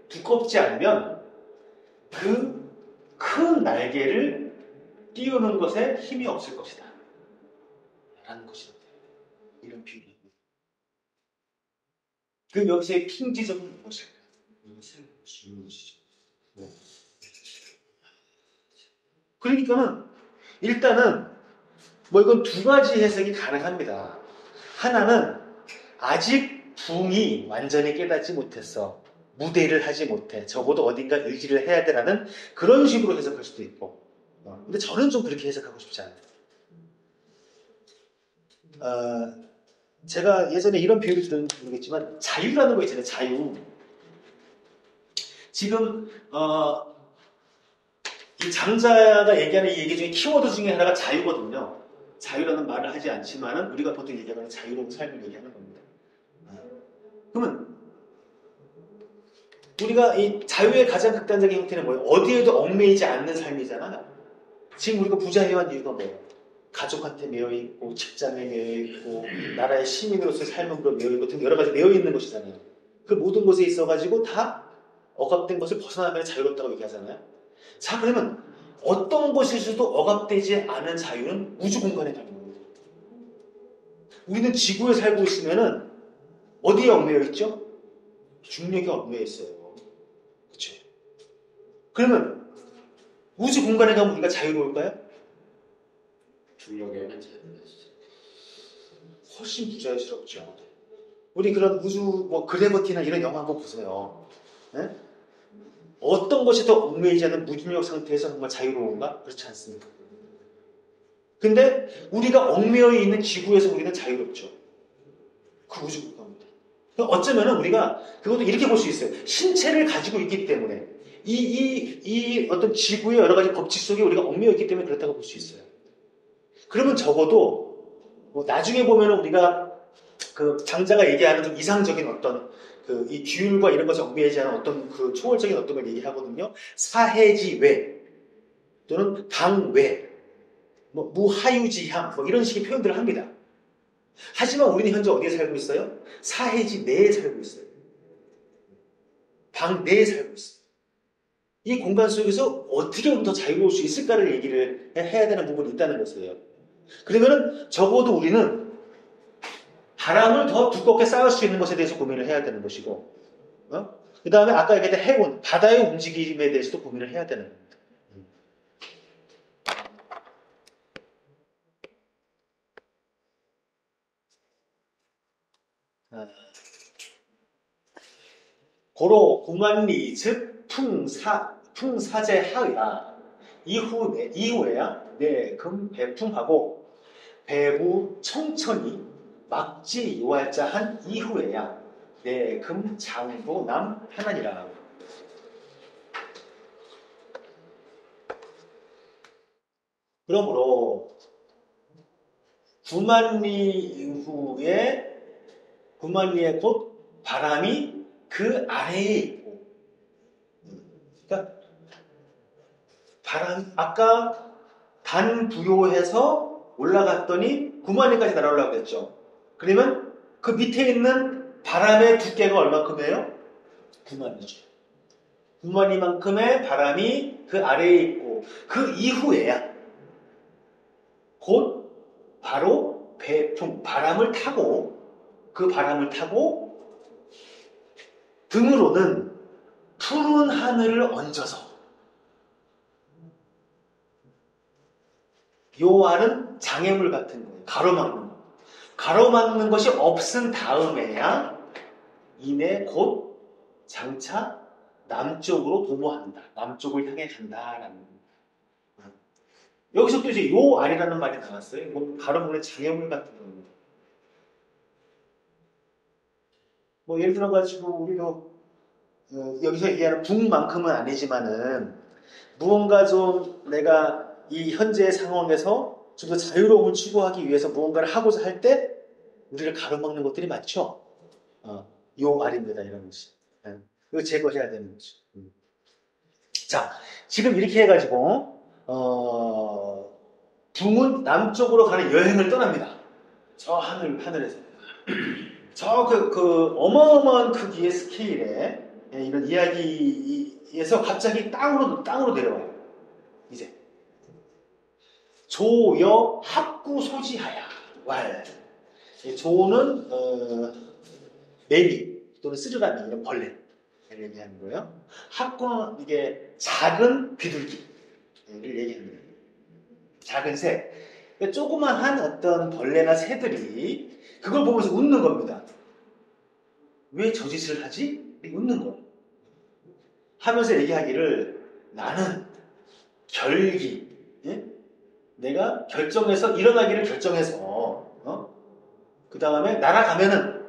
두껍지 않으면 그 큰 날개를 띄우는 것에 힘이 없을 것이다. 라는 것입니다. 이런 비유입니다. 그 여기서의 핑지적은 무엇일까요? 네. 그러니까는 일단은 이건 두 가지 해석이 가능합니다. 하나는 아직 붕이 완전히 깨닫지 못했어. 무대를 하지 못해. 적어도 어딘가 의지를 해야 되라는 그런 식으로 해석할 수도 있고. 근데 저는 좀 그렇게 해석하고 싶지 않아요. 제가 예전에 이런 비유를 들었는지 모르겠지만 자유라는 거 있잖아요. 자유. 지금 이 장자가 얘기하는 이 얘기 중에 키워드 중에 하나가 자유거든요. 자유라는 말을 하지 않지만은 우리가 보통 얘기하는 자유로운 삶을 얘기하는 겁니다. 그러면 우리가 이 자유의 가장 극단적인 형태는 뭐예요? 어디에도 얽매이지 않는 삶이잖아요. 지금 우리가 부자해한 이유가 뭐예요? 가족한테 매여있고, 직장에 매여있고, 나라의 시민으로서의 삶으로 매여있고 등 여러 가지 매여있는 것이잖아요. 그 모든 것에 있어가지고 다 억압된 것을 벗어나면 자유롭다고 얘기하잖아요. 자, 그러면 어떤 것에서도 억압되지 않은 자유는 우주 공간에 가는 겁니다. 우리는 지구에 살고 있으면은 어디에 얽매여 있죠? 중력에 얽매여 있어요. 그렇죠? 그러면 우주 공간에 가면 우리가 자유로울까요? 중력에 훨씬 부자연스럽죠. 우리 그런 우주 그래버티나 이런 영화 한번 보세요. 네? 어떤 것이 더 얽매이지 않은 무중력 상태에서 정말 자유로운가? 그렇지 않습니다. 근데 우리가 얽매여 있는 지구에서 우리는 자유롭죠. 그 우주 공간입니다. 어쩌면 우리가 그것도 이렇게 볼 수 있어요. 신체를 가지고 있기 때문에 이 어떤 지구의 여러 가지 법칙 속에 우리가 얽매여 있기 때문에 그렇다고 볼 수 있어요. 그러면 적어도 나중에 보면 우리가 그 장자가 얘기하는 좀 이상적인 어떤 그 이 규율과 이런 것을 정비하지 않은 어떤 그 초월적인 어떤 걸 얘기하거든요. 사해지 외 또는 당외, 뭐 무하유지향 뭐 이런 식의 표현들을 합니다. 하지만 우리는 현재 어디에 살고 있어요? 사해지 내에 살고 있어요. 방 내에 살고 있어요. 이 공간 속에서 어떻게 하면 더 자유로울 수 있을까를 얘기를 해야 되는 부분이 있다는 것이에요. 그러면은 적어도 우리는 바람을 더 두껍게 쌓을 수 있는 것에 대해서 고민을 해야 되는 것이고, 그 다음에 아까 얘기했던 해운, 바다의 움직임에 대해서도 고민을 해야 되는 겁니다. 고로 구만리 즉 풍사제 하야 이후에야 내금 배품하고 배부 청천이 막지 요할자한 이후에야 내금 장도 남 하나니라. 그러므로 구만리에 곧 바람이 그 아래에 있고, 그러니까 바람 아까 단부요해서 올라갔더니 9만리까지 날아올라고 했죠. 그러면 그 밑에 있는 바람의 두께가 얼마큼이에요? 9만리죠. 9만리만큼의 바람이 그 아래에 있고 그 이후에야 곧 바로 배풍, 바람을 타고 그 바람을 타고 등으로는 푸른 하늘을 얹어서 요 알은 장애물 같은 거예요. 가로막는 거. 가로막는 것이 없은 다음에야 이내 곧 장차 남쪽으로 도모한다. 남쪽을 향해 간다라는 겁니다. 여기서 또 이제 요 알이라는 말이 나왔어요. 뭐 가로막는 장애물 같은 겁니다. 뭐 예를 들어가지고 우리도 여기서 얘기하는 북만큼은 아니지만은 무언가 좀 내가 이 현재의 상황에서 좀 더 자유로움을 추구하기 위해서 무언가를 하고자 할 때 우리를 가로막는 것들이 많죠. 요 알입니다. 이런 것이. 이거 제거해야 되는 거죠. 자, 지금 이렇게 해가지고 붕은 남쪽으로 가는 여행을 떠납니다. 저 하늘에서. 저 어마어마한 크기의 스케일에 이런 이야기에서 갑자기 땅으로 내려와요. 이제 조여 합구 소지하야 왈. 조는 매미 또는 스르라미 이런 벌레를 얘기하는 거예요. 합구는 이게 작은 비둘기를 얘기하는 거예요. 작은 새. 그러니까 조그만한 어떤 벌레나 새들이 그걸 보면서 웃는 겁니다. 왜 저 짓을 하지? 웃는 거예요. 하면서 얘기하기를 나는 결기, 내가 결정해서 일어나기를 결정해서 그 다음에 날아가면은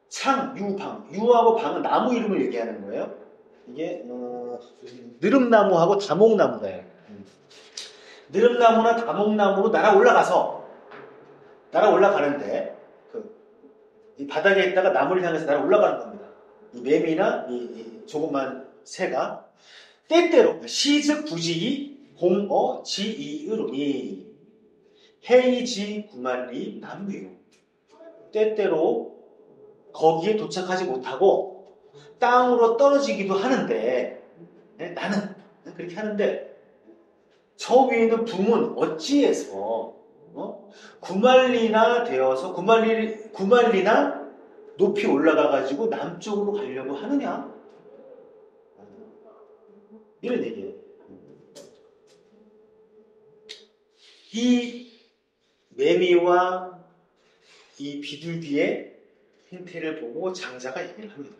창, 유, 방. 유하고 방은 나무 이름을 얘기하는 거예요. 이게 느릅나무하고 다목나무예요. 느릅나무나 다목나무로 날아올라가는데 이 바닥에 있다가 나무를 향해서 날아올라가는 겁니다. 이 매미나 이 조그만 새가 때때로 시즉 부지이 공어 지이으로니 해이지 구만리 남위요. 때때로 거기에 도착하지 못하고 땅으로 떨어지기도 하는데 나는 그렇게 하는데 저 위에 있는 붕은 어찌해서 구만리나 되어서 구만리나 높이 올라가가지고 남쪽으로 가려고 하느냐? 이런 얘기예요. 이 매미와 이 비둘기의 행태를 보고 장자가 얘기를 합니다.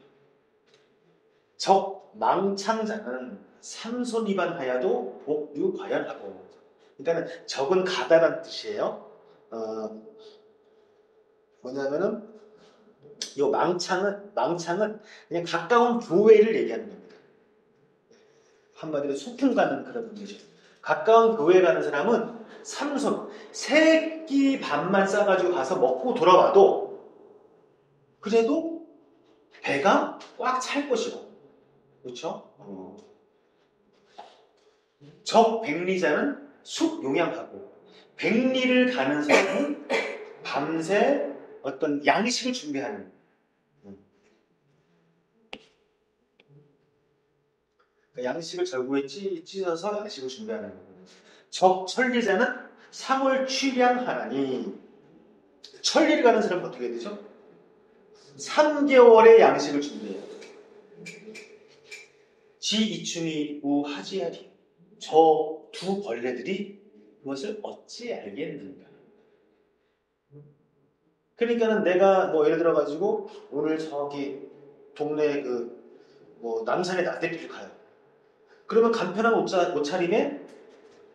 적 망창자는 삼손 위반하여도 복유과연하고, 그러니까 적은 가다란 뜻이에요. 뭐냐면은 이 망창은 그냥 가까운 교회를 얘기하는 겁니다. 한마디로 소풍 가는 그런 의미죠. 가까운 교회 가는 사람은 삼손, 새끼 밥만 싸가지고 가서 먹고 돌아와도 그래도 배가 꽉 찰 것이고, 그렇죠? 적백리자는 숙용양하고, 백리를 가는 사람은 밤새 어떤 양식을 준비하는. 그러니까 양식을 절구에 찢어서 양식을 준비하는 거고. 적천리자는 상을 취량하나니, 천리를 가는 사람은 어떻게 되죠? 3개월의 양식을 준비해요. 지이충이 우하지하리. 저 두 벌레들이 그것을 어찌 알겠는가? 그러니까는 내가 뭐 예를 들어 가지고 오늘 저기 동네 그 뭐 남산에 나들이를 가요. 그러면 간편한 옷차림에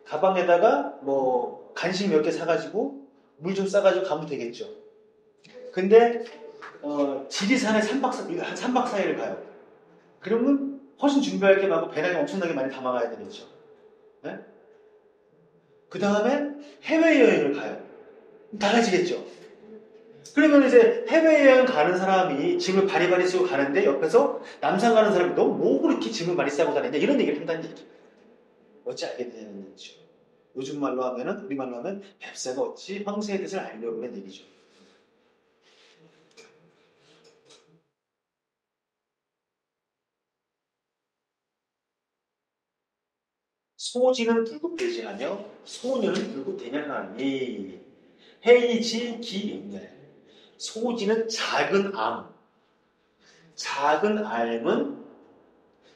가방에다가 뭐 간식 몇 개 사가지고 물 좀 싸가지고 가면 되겠죠. 근데 지리산에 한 3박 4일을 가요. 그러면 훨씬 준비할 게 많고 배낭에 엄청나게 많이 담아가야 되겠죠. 네? 그 다음에 해외여행을 가요. 달라지겠죠. 그러면 이제 해외여행 가는 사람이 짐을 바리바리 쓰고 가는데 옆에서 남산 가는 사람이 너 뭐 그렇게 짐을 많이 싸고 다니냐 이런 얘기를 한다는 얘기. 어찌 알게 되는 얘기죠. 요즘 말로 하면은 우리 말로 하면 뱁새가 어찌 황새의 뜻을 알려고 하는 얘기죠. 소지는 불급대지하며 소녀는 불급대냐하니 해이지 기입네. 소지는 작은 암. 작은 알은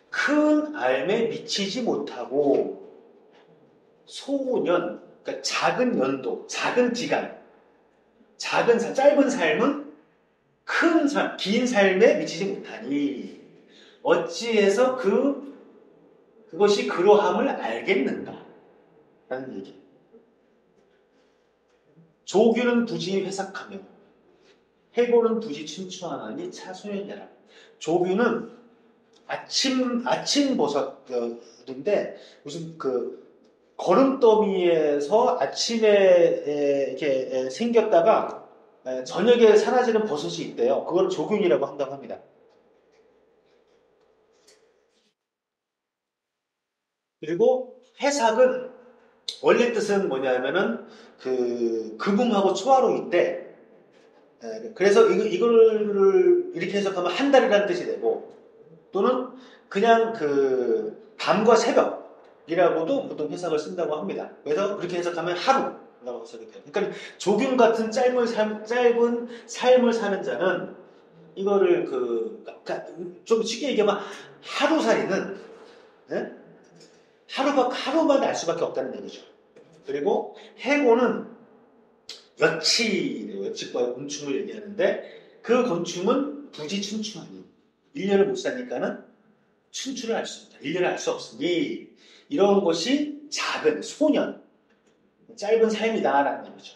큰 알에 미치지 못하고 소년, 그러니까 작은 연도, 작은 기간, 짧은 삶은 큰 삶, 긴 삶에 미치지 못하니 어찌해서 그것이 그러함을 알겠는가? 라는 얘기. 조규는 부지 회삭하며 해고는 부지 춘추하나니 차소연자라. 조규는 아침 버섯인데 무슨 그 거름더미에서 아침에 이렇게 생겼다가 저녁에 사라지는 버섯이 있대요. 그걸 조균이라고 한다고 합니다. 그리고 해삭은 원래 뜻은 뭐냐면은 그 금음하고 초하루인데 그래서 이걸 이렇게 해석하면 한 달이라는 뜻이 되고 또는 그냥 그 밤과 새벽이라고도 보통 해석을 쓴다고 합니다. 그래서 그렇게 해석하면 하루라고 해석이 돼요. 그러니까 조균 같은 짧은 삶을 사는 자는 이거를 그러니까 좀 쉽게 얘기하면 하루살이는 예? 하루만 알 수밖에 없다는 얘기죠. 그리고 해고는 여치과의 곤충을 얘기하는데 그 곤충은 부지춘추하니 1년을 못 사니까는 춘추를 알 수 없다. 1년을 알 수 없으니 이런 것이 작은 소년, 짧은 삶이다라는 얘기죠.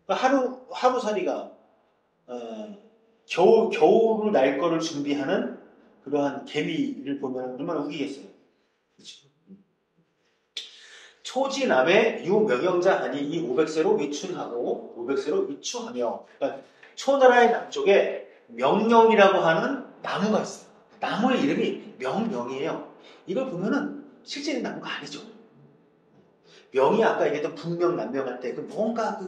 하루살이가 겨울을 날 거를 준비하는 그러한 개미를 보면 얼마나 우기겠어요. 그렇죠? 초지남의 유명영자 아니 이 500세로 위춘하고 500세로 위추하며 그러니까 초나라의 남쪽에 명령이라고 하는 나무가 있어요. 나무의 이름이 명명이에요. 이걸 보면은 실제는 나무가 아니죠. 명이 아까 얘기했던 분명 난명할 때 그 뭔가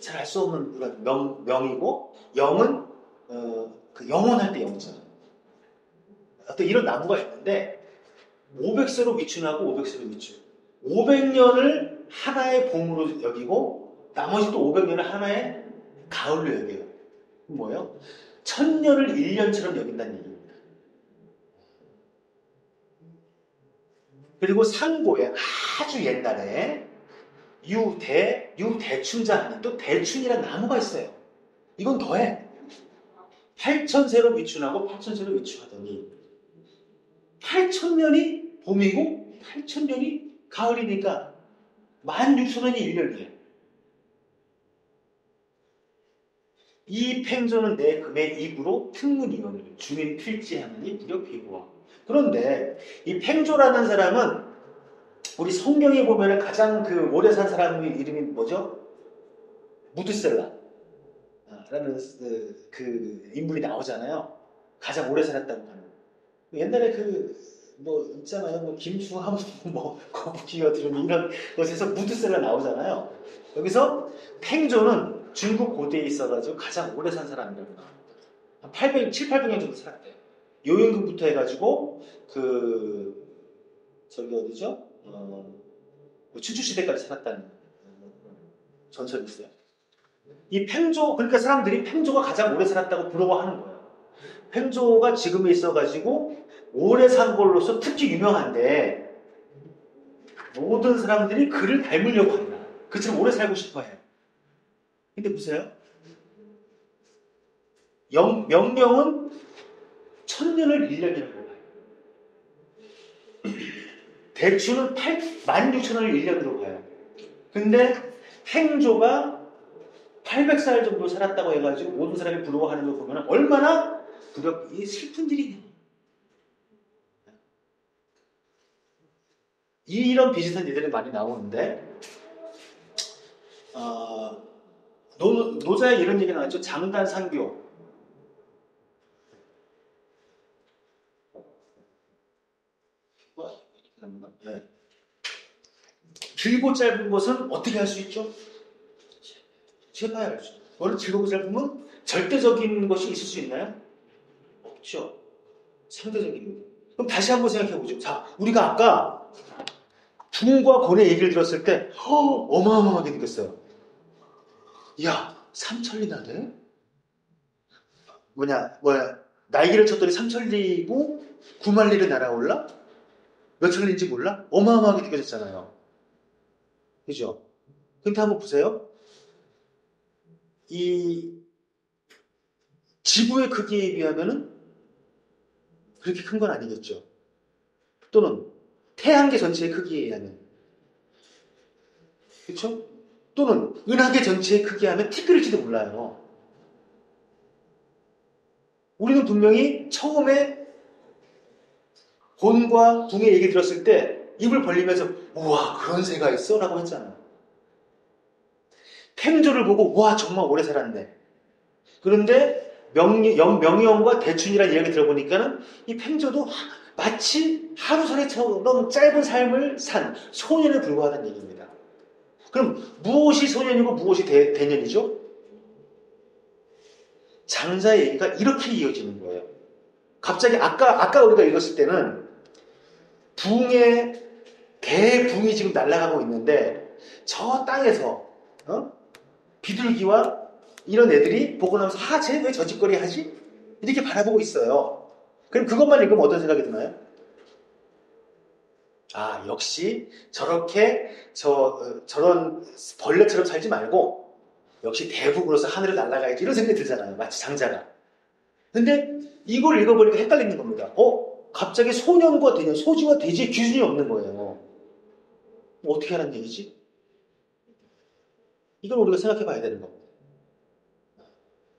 잘 알 수 없는 그런 명이고 영은 그 영원할 때 영이잖아요. 어떤 이런 나무가 있는데 500세로 위춘하고 500세로 위춘. 500년을 하나의 봄으로 여기고 나머지 또 500년을 하나의 가을로 여겨요. 뭐예요? 1000년을 1년처럼 여긴다는 얘기입니다. 그리고 상고에 아주 옛날에 유대춘자 하는 또 대춘이라는 나무가 있어요. 이건 더해. 8000세로 위춘하고 8000세로 위춘하더니 8000년이 봄이고 8000년이 가을이니까 16,000년이 1년이에요. 이 팽조는 내 금의 이구로 특문이원을 주민 필지하느니 무력 비구와. 그런데 이 팽조라는 사람은 우리 성경에 보면 가장 그 오래 산 사람 이름이 뭐죠? 무드셀라라는 그 인물이 나오잖아요. 가장 오래 살았다고 하는. 옛날에 뭐 있잖아요. 뭐 김수함, 뭐 거북이가 들으면 이런 것에서 무드셀러 나오잖아요. 여기서 팽조는 중국 고대에 있어가지고 가장 오래 산 사람이라고 나옵니다. 한 800년 정도 살았대요. 요임금부터 해가지고 저기 어디죠? 춘추시대까지 살았다는 전설이 있어요. 이 팽조, 그러니까 사람들이 팽조가 가장 오래 살았다고 부러워하는 거예요. 팽조가 지금에 있어가지고 오래 산 걸로서 특히 유명한데 모든 사람들이 그를 닮으려고 합니다. 그처럼 오래 살고 싶어 해요. 근데 보세요. 명령은 1000년을 1년이라고 봐요. 대추는 16,000원을 1년으로 봐요. 근데 팽조가 800살 정도 살았다고 해가지고 모든 사람이 부러워하는 걸 보면 얼마나 이 슬픈 일이냐. 이런 비슷한 일들이 많이 나오는데 노자에 이런 얘기 나왔죠. 장단상교. 네. 길고 짧은 것은 어떻게 할 수 있죠? 제봐야 알죠. 원래 길고 짧으면 절대적인 것이 있을 수 있나요? 없죠. 상대적인 것. 그럼 다시 한번 생각해 보죠. 자, 우리가 아까 붕과 곤의 얘기를 들었을 때 어마어마하게 느꼈어요. 야, 삼천리나 돼? 뭐야, 날개를 쳤더니 삼천리고 구만리를 날아올라? 몇 천리인지 몰라? 어마어마하게 느껴졌잖아요. 그죠? 근데 한번 보세요. 이 지구의 크기에 비하면은 그렇게 큰 건 아니겠죠. 또는 태양계 전체의 크기에 의하면. 그렇죠? 또는 은하계 전체의 크기에 하면 티끌일지도 몰라요. 우리는 분명히 처음에 곤과 붕의 얘기 들었을 때 입을 벌리면서 우와 그런 새가 있어? 라고 했잖아요. 팽조를 보고 우와 정말 오래 살았네. 그런데 명령과 대춘이라는 이야기 들어보니까는 이 팽조도 마치 하루살이처럼 짧은 삶을 산 소년에 불과하다는 얘기입니다. 그럼 무엇이 소년이고 무엇이 대년이죠? 장자의 얘기가 이렇게 이어지는 거예요. 갑자기 아까 우리가 읽었을 때는 대붕이 지금 날아가고 있는데 저 땅에서 비둘기와 이런 애들이 보고 나면서 쟤 왜 저 짓거리 하지? 이렇게 바라보고 있어요. 그럼 그것만 읽으면 어떤 생각이 드나요? 역시 저렇게 저런 벌레처럼 살지 말고 역시 대북으로서 하늘을 날아가야지 이런 생각이 들잖아요. 마치 장자가. 근데 이걸 읽어보니까 헷갈리는 겁니다. 갑자기 소년과 대년, 소지와 대지의 기준이 없는 거예요. 어떻게 하라는 얘기지? 이걸 우리가 생각해 봐야 되는 겁니다.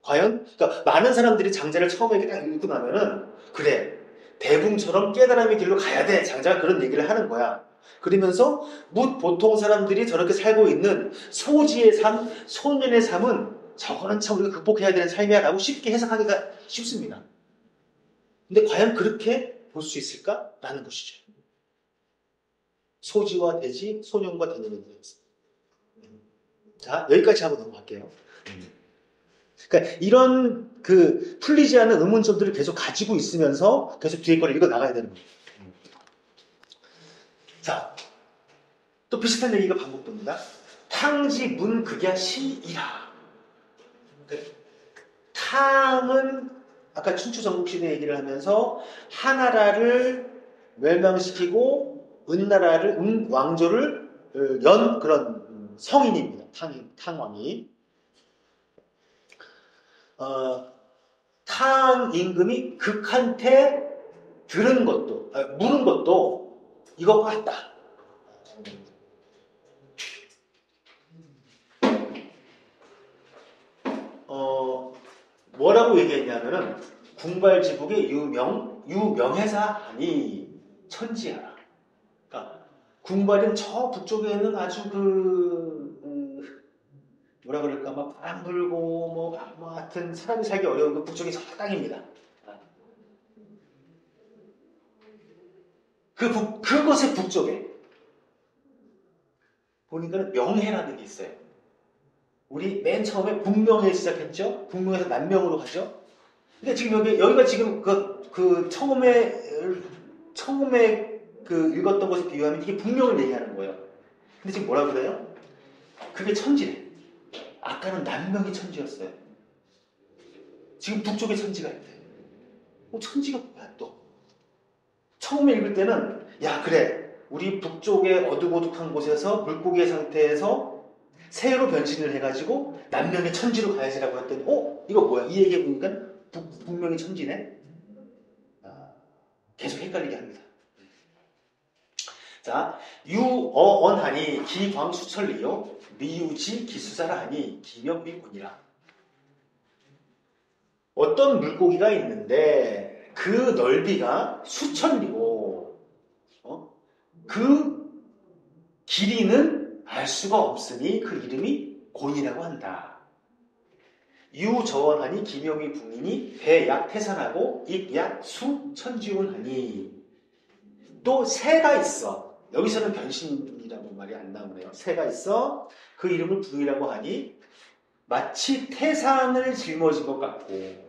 과연? 그러니까 많은 사람들이 장자를 처음에 이렇게 딱 읽고 나면은 그래 대붕처럼 깨달음의 길로 가야 돼. 장자가 그런 얘기를 하는 거야. 그러면서 보통 사람들이 저렇게 살고 있는 소지의 삶, 소년의 삶은 저거는 참 우리가 극복해야 되는 삶이야 라고 쉽게 해석하기가 쉽습니다. 근데 과연 그렇게 볼 수 있을까? 라는 것이죠. 소지와 대지, 소년과 대년이 되겠습니다. 자, 여기까지 하고 넘어갈게요. 그러니까 이런 풀리지 않은 의문점들을 계속 가지고 있으면서 계속 뒤에 거를 읽어 나가야 되는 거예요. 자, 또 비슷한 얘기가 반복됩니다. 탕지 문극야 시이라. 탕은 아까 춘추 전국시대 얘기를 하면서 하나라를 멸망시키고 왕조를 연 그런 성인입니다. 탕왕이. 탕 임금이 극한테 물은 것도 이것과 같다. 뭐라고 얘기했냐면은 궁발지북의 유명해사하니 천지하라. 그러니까 궁발은 저 북쪽에 있는 아주 뭐라 그럴까, 막 바람 불고, 뭐 하여튼 사람이 살기 어려운 그 북쪽이 저 땅입니다. 그것의 북쪽에 보니까 명해라는 게 있어요. 우리 맨 처음에 북명에 시작했죠? 북명에서 남명으로 가죠? 근데 지금 여기가 지금 처음에 읽었던 것에 비유하면 이게 북명을 얘기하는 거예요. 근데 지금 뭐라 그래요? 그게 천지래. 아까는 남명이 천지였어요. 지금 북쪽에 천지가 있대. 천지가 뭐야 또? 처음에 읽을 때는 야 그래 우리 북쪽의 어둑어둑한 곳에서 물고기의 상태에서 새로 변신을 해가지고 남명의 천지로 가야지라고 했더니 이거 뭐야? 이 얘기 보니까 북명의 천지네? 계속 헷갈리게 합니다. 자, 유어언하니 기광수천리요 미유지 기수사라 하니 기명비군이라. 어떤 물고기가 있는데 그 넓이가 수천리고 그 길이는 알 수가 없으니 그 이름이 곤이라고 한다. 유저원하니 기명이 붕이니 배약 태산하고 익약 수천지운하니. 또 새가 있어. 여기서는 변신이라고 말이 안 나오네요. 새가 있어. 그 이름을 붕이라고 하니 마치 태산을 짊어진 것 같고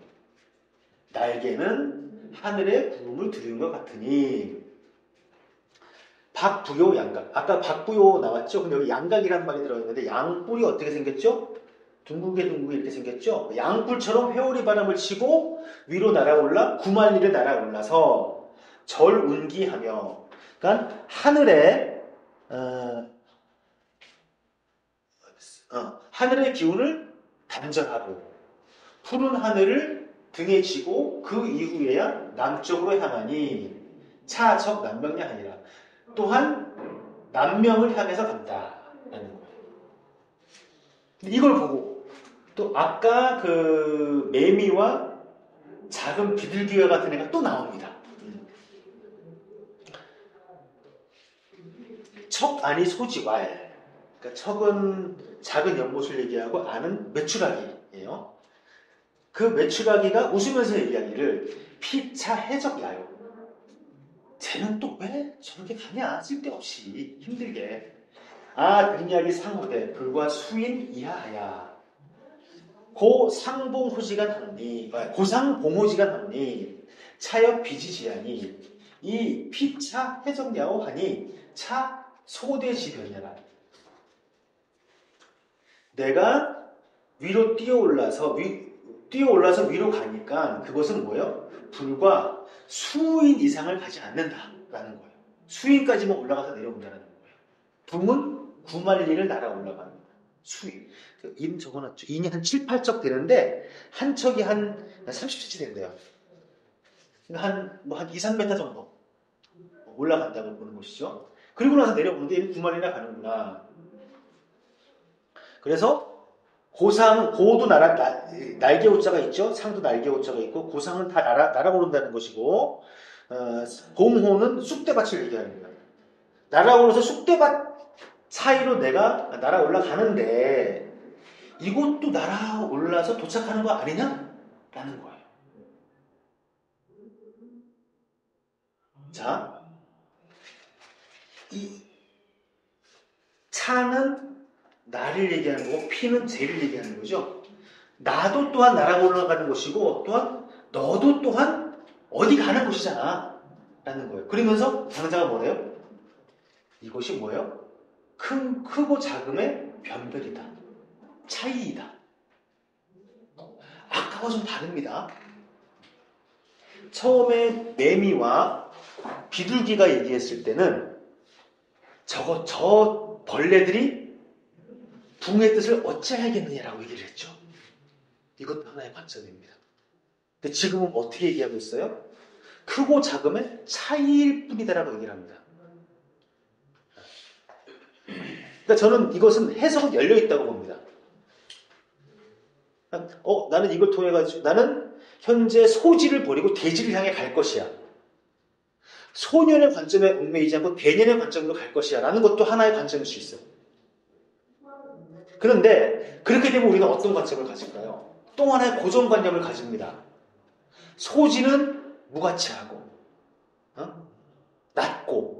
날개는 하늘의 구름을 두르는 것 같으니. 박부요 양각. 아까 박부요 나왔죠? 근데 여기 양각이라는 말이 들어있는데 양뿔이 어떻게 생겼죠? 둥글게 이렇게 생겼죠? 양뿔처럼 회오리 바람을 치고 위로 날아올라 구만리를 날아올라서 절운기하며. 그러니까 하늘에 하늘의 기운을 단절하고 푸른 하늘을 등에 지고 그 이후에야 남쪽으로 향하니 차적 남명이 아니라 또한 남명을 향해서 간다라는 거예요. 이걸 보고 또 아까 그 매미와 작은 비둘기와 같은 애가 또 나옵니다. 척 아니 소지왈. 그러니까 척은 작은 연못을 얘기하고 아는 메추라기예요. 그 메추라기가 웃으면서 얘기하기를 피차 해적야요. 쟤는 또 왜 저렇게 가냐? 쓸데없이 힘들게. 능약이 상호대 불과 수인 이하하야. 고상봉호지간 하니 고상봉호지간 하니 차역 비지지하니 이 피차 해적야오 하니 차 소대지변이라. 내가 위로 뛰어올라서 위로 가니까 그것은 뭐예요? 불과 수인 이상을 가지 않는다라는 거예요. 수인까지만 올라가서 내려온다는 거예요. 붕은 9만리를 날아 올라가는 거예요. 수인. 인 적어놨죠. 인이 한 7, 8척 되는데 한 척이 한 30cm 된대요. 한 2, 3m 정도 올라간다고 보는 것이죠. 그리고 나서 내려오는데 얘는 9만리나 가는구나. 그래서 고도 날개 호자가 있죠. 상도 날개 호자가 있고 고상은 다 날아오른다는 것이고 봉호는 쑥대밭을 얘기하는 거예요. 날아오르서 쑥대밭 사이로 내가 날아올라가는데 이것도 날아올라서 도착하는 거 아니냐? 라는 거예요. 자, 이 차는 나를 얘기하는 거고 피는 쟤를 얘기하는 거죠. 나도 또한 날아 올라가는 것이고 또한 너도 또한 어디 가는 곳이잖아 라는 거예요. 그러면서 당자가 뭐래요? 이것이 뭐예요? 크고 작음의 변별이다. 차이이다. 아까와 좀 다릅니다. 처음에 매미와 비둘기가 얘기했을 때는 저 벌레들이 붕의 뜻을 어찌하겠느냐라고 얘기를 했죠. 이것도 하나의 관점입니다. 근데 지금은 어떻게 얘기하고 있어요? 크고 작음의 차이일 뿐이다라고 얘기를 합니다. 그러니까 저는 이것은 해석은 열려있다고 봅니다. 나는 이걸 통해 가지고 나는 현재 소지를 버리고 대지를 향해 갈 것이야. 소년의 관점에 얽매이지 않고 대년의 관점으로 갈 것이야 라는 것도 하나의 관점일 수 있어요. 그런데 그렇게 되면 우리는 어떤 관점을 가질까요? 또 하나의 고정관념을 가집니다. 소지는 무가치하고 낮고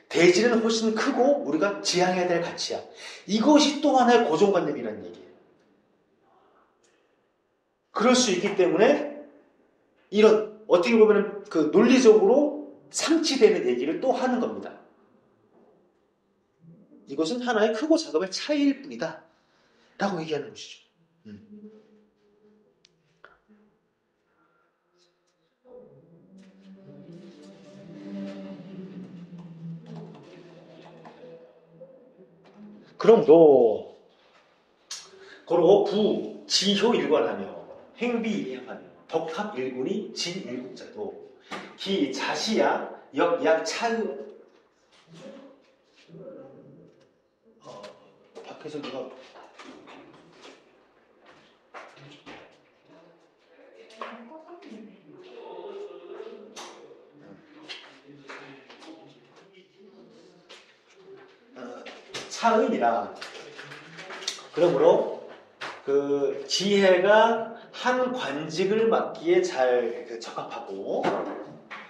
대지는 훨씬 크고 우리가 지향해야 될 가치야. 이것이 또 하나의 고정관념이라는 얘기예요. 그럴 수 있기 때문에 이런 어떻게 보면 그 논리적으로 상치되는 얘기를 또 하는 겁니다. 이것은 하나의 크고 작음의 차이일 뿐이다 라고 얘기하는 것이죠. 그럼 너 고로 부, 지효 일관하며 행비 일행하며 덕합 일군이 진 일국자도 기 자시야 역약 차의 밖에서 누가 차은이라 그러므로 그 지혜가 한 관직을 맡기에 잘 적합하고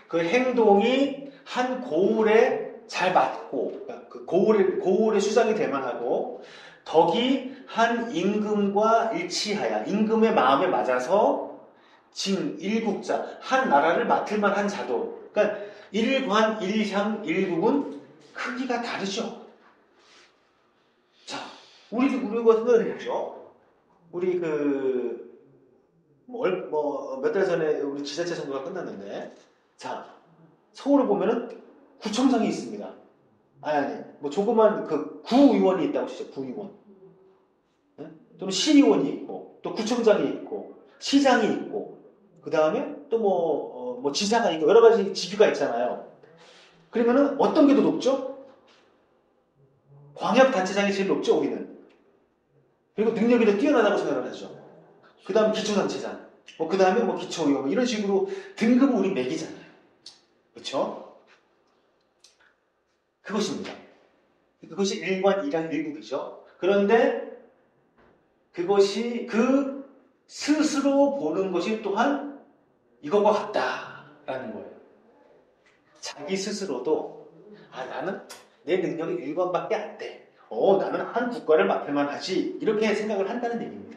그 행동이 한 고울에 잘 맞고 그 고울의 수장이 될 만하고 덕이 한 임금과 일치하여 임금의 마음에 맞아서 진 일국자 한 나라를 맡을 만한 자도 그러니까 일관 일향 일국은 크기가 다르죠. 자, 우리가 생각을 해보죠. 우리 몇 달 전에 우리 지자체 선거가 끝났는데, 자, 서울을 보면은 구청장이 있습니다. 뭐 조그만 그 구의원이 있다고 치죠, 구의원. 네? 또는 시의원이 있고, 또 구청장이 있고, 시장이 있고, 그 다음에 또 뭐 지사가 있고, 여러 가지 직위가 있잖아요. 그러면은 어떤 게 더 높죠? 광역단체장이 제일 높죠, 우리는. 그리고 능력이 더 뛰어나다고 생각을 하죠. 그 다음에 기초단체장, 그 다음에 기초의원, 이런 식으로 등급을 우리 매기잖아요. 그렇죠? 그것입니다. 그것이 일관, 일향, 일국이죠. 그런데 그것이 그 스스로 보는 것이 또한 이것과 같다라는 거예요. 자기 스스로도 나는 내 능력이 일관밖에 안 돼. 나는 한 국가를 맡을 만하지. 이렇게 생각을 한다는 얘기입니다.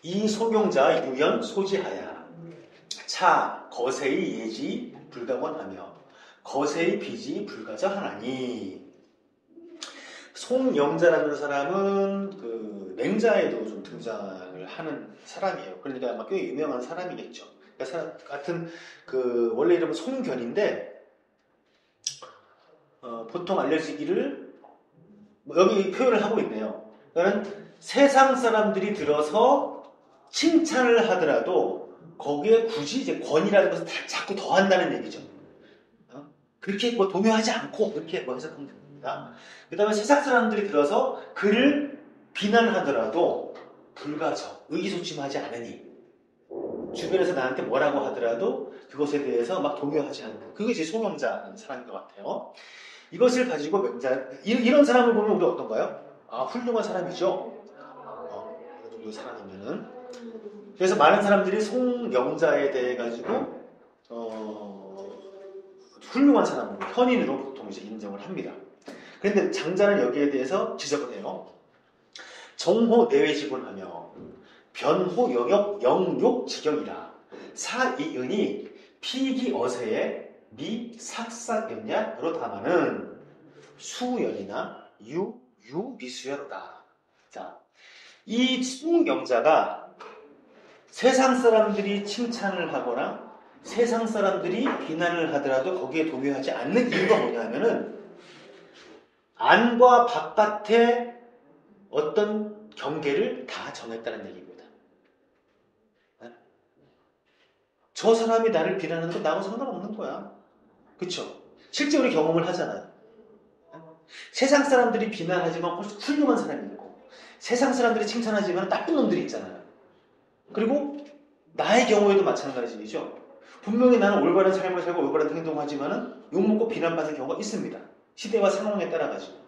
이 소경자 유연 소지하야 차 거세의 예지 불가원하며 거세의 비지 불가저하나니. 송영자라는 사람은 그 맹자에도 좀 등장을 하는 사람이에요. 그러니까 아마 꽤 유명한 사람이겠죠. 그러니까 같은 그 원래 이름은 송견인데 보통 알려지기를 여기 표현을 하고 있네요. 그러니까 세상 사람들이 들어서 칭찬을 하더라도 거기에 굳이 이제 권이라는 것을 자꾸 더한다는 얘기죠. 그렇게 동요하지 않고 그렇게 해석하면 됩니다. 그 다음에 세상 사람들이 들어서 그를 비난하더라도 불가저, 의기소침하지 않으니 주변에서 나한테 뭐라고 하더라도 그것에 대해서 막 동요하지 않는 그것이 송영자라는 사람인 것 같아요. 이것을 가지고 맹자 이런 사람을 보면 우리 어떤가요? 훌륭한 사람이죠. 이 정도 사람이면은 그래서 많은 사람들이 송영자에 대해 가지고 훌륭한 사람으로 현인으로 보통 이제 인정을 합니다. 그런데 장자는 여기에 대해서 지적을 해요. 정호 내외지분하며 변호 영역 영욕 지경이라 사이은이 피기 어세에 미 삭삭연냐로 담하는 수연이나 유미수여로다. 자, 이 송영자가 세상 사람들이 칭찬을 하거나 세상 사람들이 비난을 하더라도 거기에 동요하지 않는 이유가 뭐냐면은 안과 바깥의 어떤 경계를 다 정했다는 얘기입니다. 저 사람이 나를 비난하는 건 나하고 상관없는 거야. 그쵸? 실제 우리 경험을 하잖아요. 세상 사람들이 비난하지만 훨씬 훌륭한 사람이 있고 세상 사람들이 칭찬하지만 나쁜 놈들이 있잖아요. 그리고 나의 경우에도 마찬가지죠. 분명히 나는 올바른 삶을 살고 올바른 행동을 하지만은 욕먹고 비난받는 경우가 있습니다. 시대와 상황에 따라 가지고.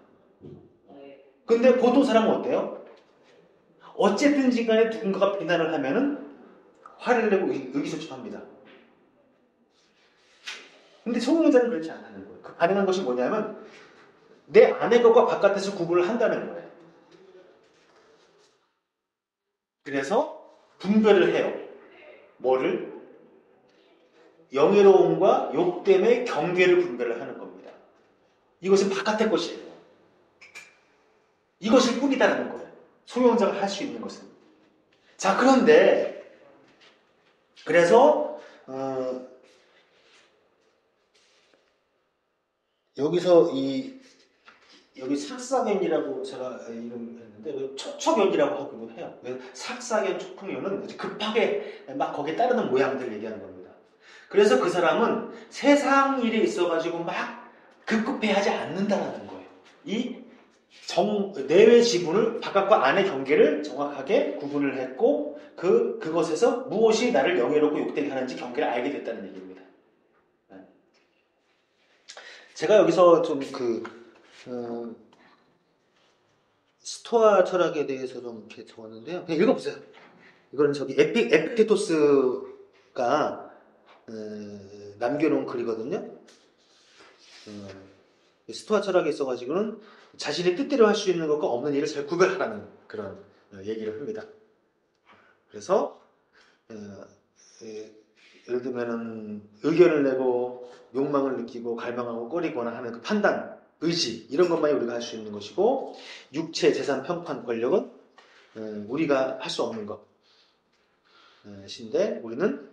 근데 보통 사람은 어때요? 어쨌든지 간에 누군가가 비난을 하면은 화를 내고 의기소침합니다. 근데 소유자는 그렇지 않다는 거예요. 그 가능한 것이 뭐냐면 내 안의 것과 바깥에서 구분을 한다는 거예요. 그래서 분별을 해요. 뭐를? 영예로움과 욕됨의 경계를 분별을 하는 겁니다. 이것은 바깥의 것이에요. 이것이 뿌리다라는 거예요. 소유자가 할 수 있는 것은. 자, 그런데 그래서 여기서 여기 삭사견이라고 제가 이름을 했는데 척척견이라고 하기도 해요. 삭사견 촉풍견은 급하게 막 거기에 따르는 모양들을 얘기하는 겁니다. 그래서 그 사람은 세상 일에 있어가지고 막 급급해하지 않는다라는 거예요. 이 내외 지분을 바깥과 안의 경계를 정확하게 구분을 했고 그것에서 무엇이 나를 영예롭고 욕되게 하는지 경계를 알게 됐다는 얘기입니다. 제가 여기서 좀 스토아 철학에 대해서 좀 이렇게 적었는데요. 그냥 읽어보세요. 이거는 저기 에픽테토스가 남겨놓은 글이거든요. 스토아 철학에 있어가지고는 자신의 뜻대로 할 수 있는 것과 없는 일을 잘 구별하라는 그런 얘기를 합니다. 그래서 예를 들면은 의견을 내고 욕망을 느끼고 갈망하고 꺼리거나 하는 그 판단, 의지 이런 것만이 우리가 할 수 있는 것이고 육체, 재산, 평판, 권력은 우리가 할 수 없는 것인데 우리는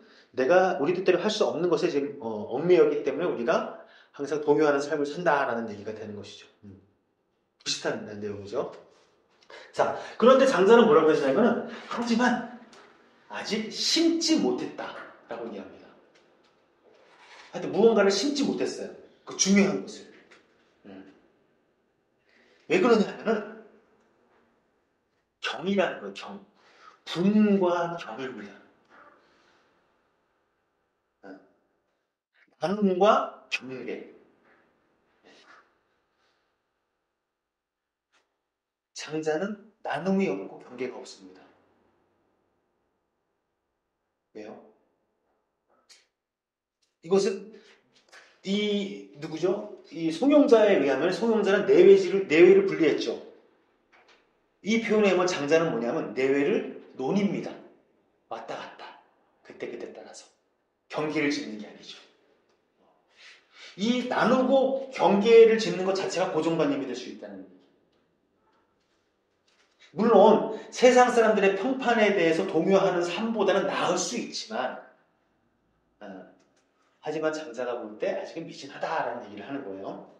우리 뜻대로 할 수 없는 것에 지금 얽매였기 때문에 우리가 항상 동요하는 삶을 산다라는 얘기가 되는 것이죠. 비슷한 내용이죠. 자, 그런데 장자는 뭐라고 했냐면 하지만 아직 심지 못했다라고 얘기합니다. 하여튼 무언가를 심지 못했어요. 그 중요한 것을. 왜 그러냐면은 경이라는 거예요. 경. 분과 경입니다. 나눔과 경계. 장자는 나눔이 없고 경계가 없습니다. 왜요? 이것은 누구죠? 이 송영자에 의하면 송영자는 내외를 분리했죠. 이 표현에 의하면 장자는 뭐냐면 내외를 논입니다. 왔다 갔다. 그때 따라서. 경계를 짓는 게 아니죠. 이 나누고 경계를 짓는 것 자체가 고정관념이 될 수 있다는 얘기. 물론 세상 사람들의 평판에 대해서 동요하는 삶보다는 나을 수 있지만 하지만 장자가 볼 때 아직은 미진하다라는 얘기를 하는 거예요.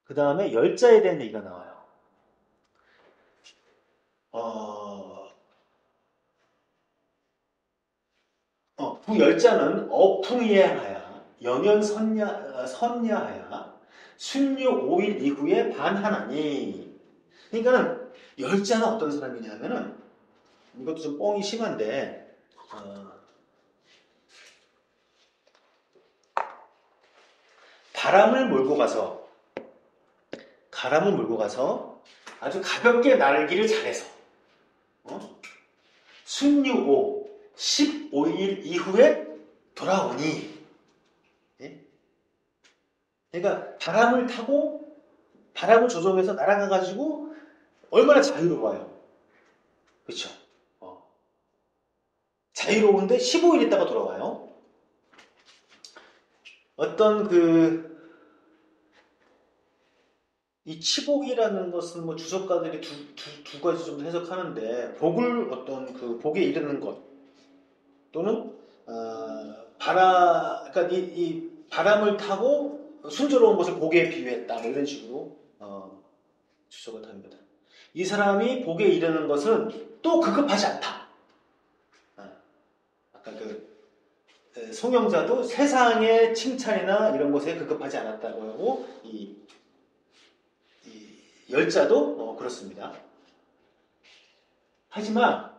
그 다음에 열자에 대한 얘기가 나와요. 그 열자는 어풍이하야 연연선야하야 순유 5일 이후에 반하나니. 그러니까는 열자는 어떤 사람이냐면은 이것도 좀 뻥이 심한데 바람을 몰고 가서 아주 가볍게 날기를 잘해서 순유 15일 이후에 돌아오니. 예? 그러니까 바람을 타고 바람을 조종해서 날아가가지고 얼마나 자유로워요. 그렇죠? 자유로운데 15일 있다가 돌아와요. 어떤 이 치복이라는 것은 뭐 주석가들이 두 가지 정도 해석하는데 복에 이르는 것 또는 그러니까 이 바람을 타고 순조로운 것을 복에 비유했다 뭐 이런 식으로 주석을 합니다. 이 사람이 복에 이르는 것은 또 급급하지 않다. 아까 송영자도 세상의 칭찬이나 이런 것에 급급하지 않았다고 하고 이 열자도 그렇습니다. 하지만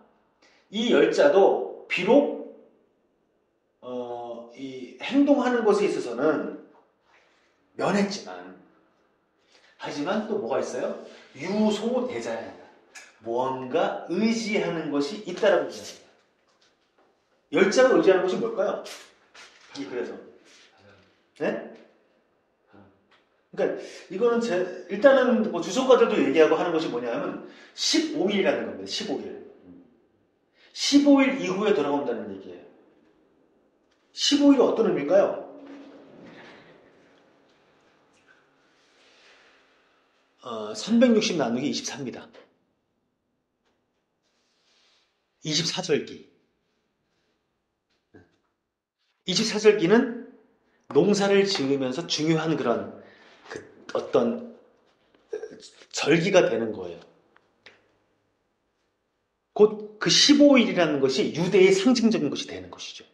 이 열자도 비록 이 행동하는 것에 있어서는 면했지만, 하지만 또 뭐가 있어요? 유소대자야 한다. 무언가 의지하는 것이 있다라고 얘기합니다. 열자가 의지하는 것이 뭘까요? 그래서 네? 그러니까 이거는 일단은 뭐 주석가들도 얘기하고 하는 것이 뭐냐면 15일이라는 겁니다. 15일. 15일 이후에 돌아온다는 얘기예요. 15일이 어떤 의미일까요? 360 나누기 24입니다. 24절기. 24절기는 농사를 지으면서 중요한 그런 어떤 절기가 되는 거예요. 곧 그 15일이라는 것이 유대의 상징적인 것이 되는 것이죠.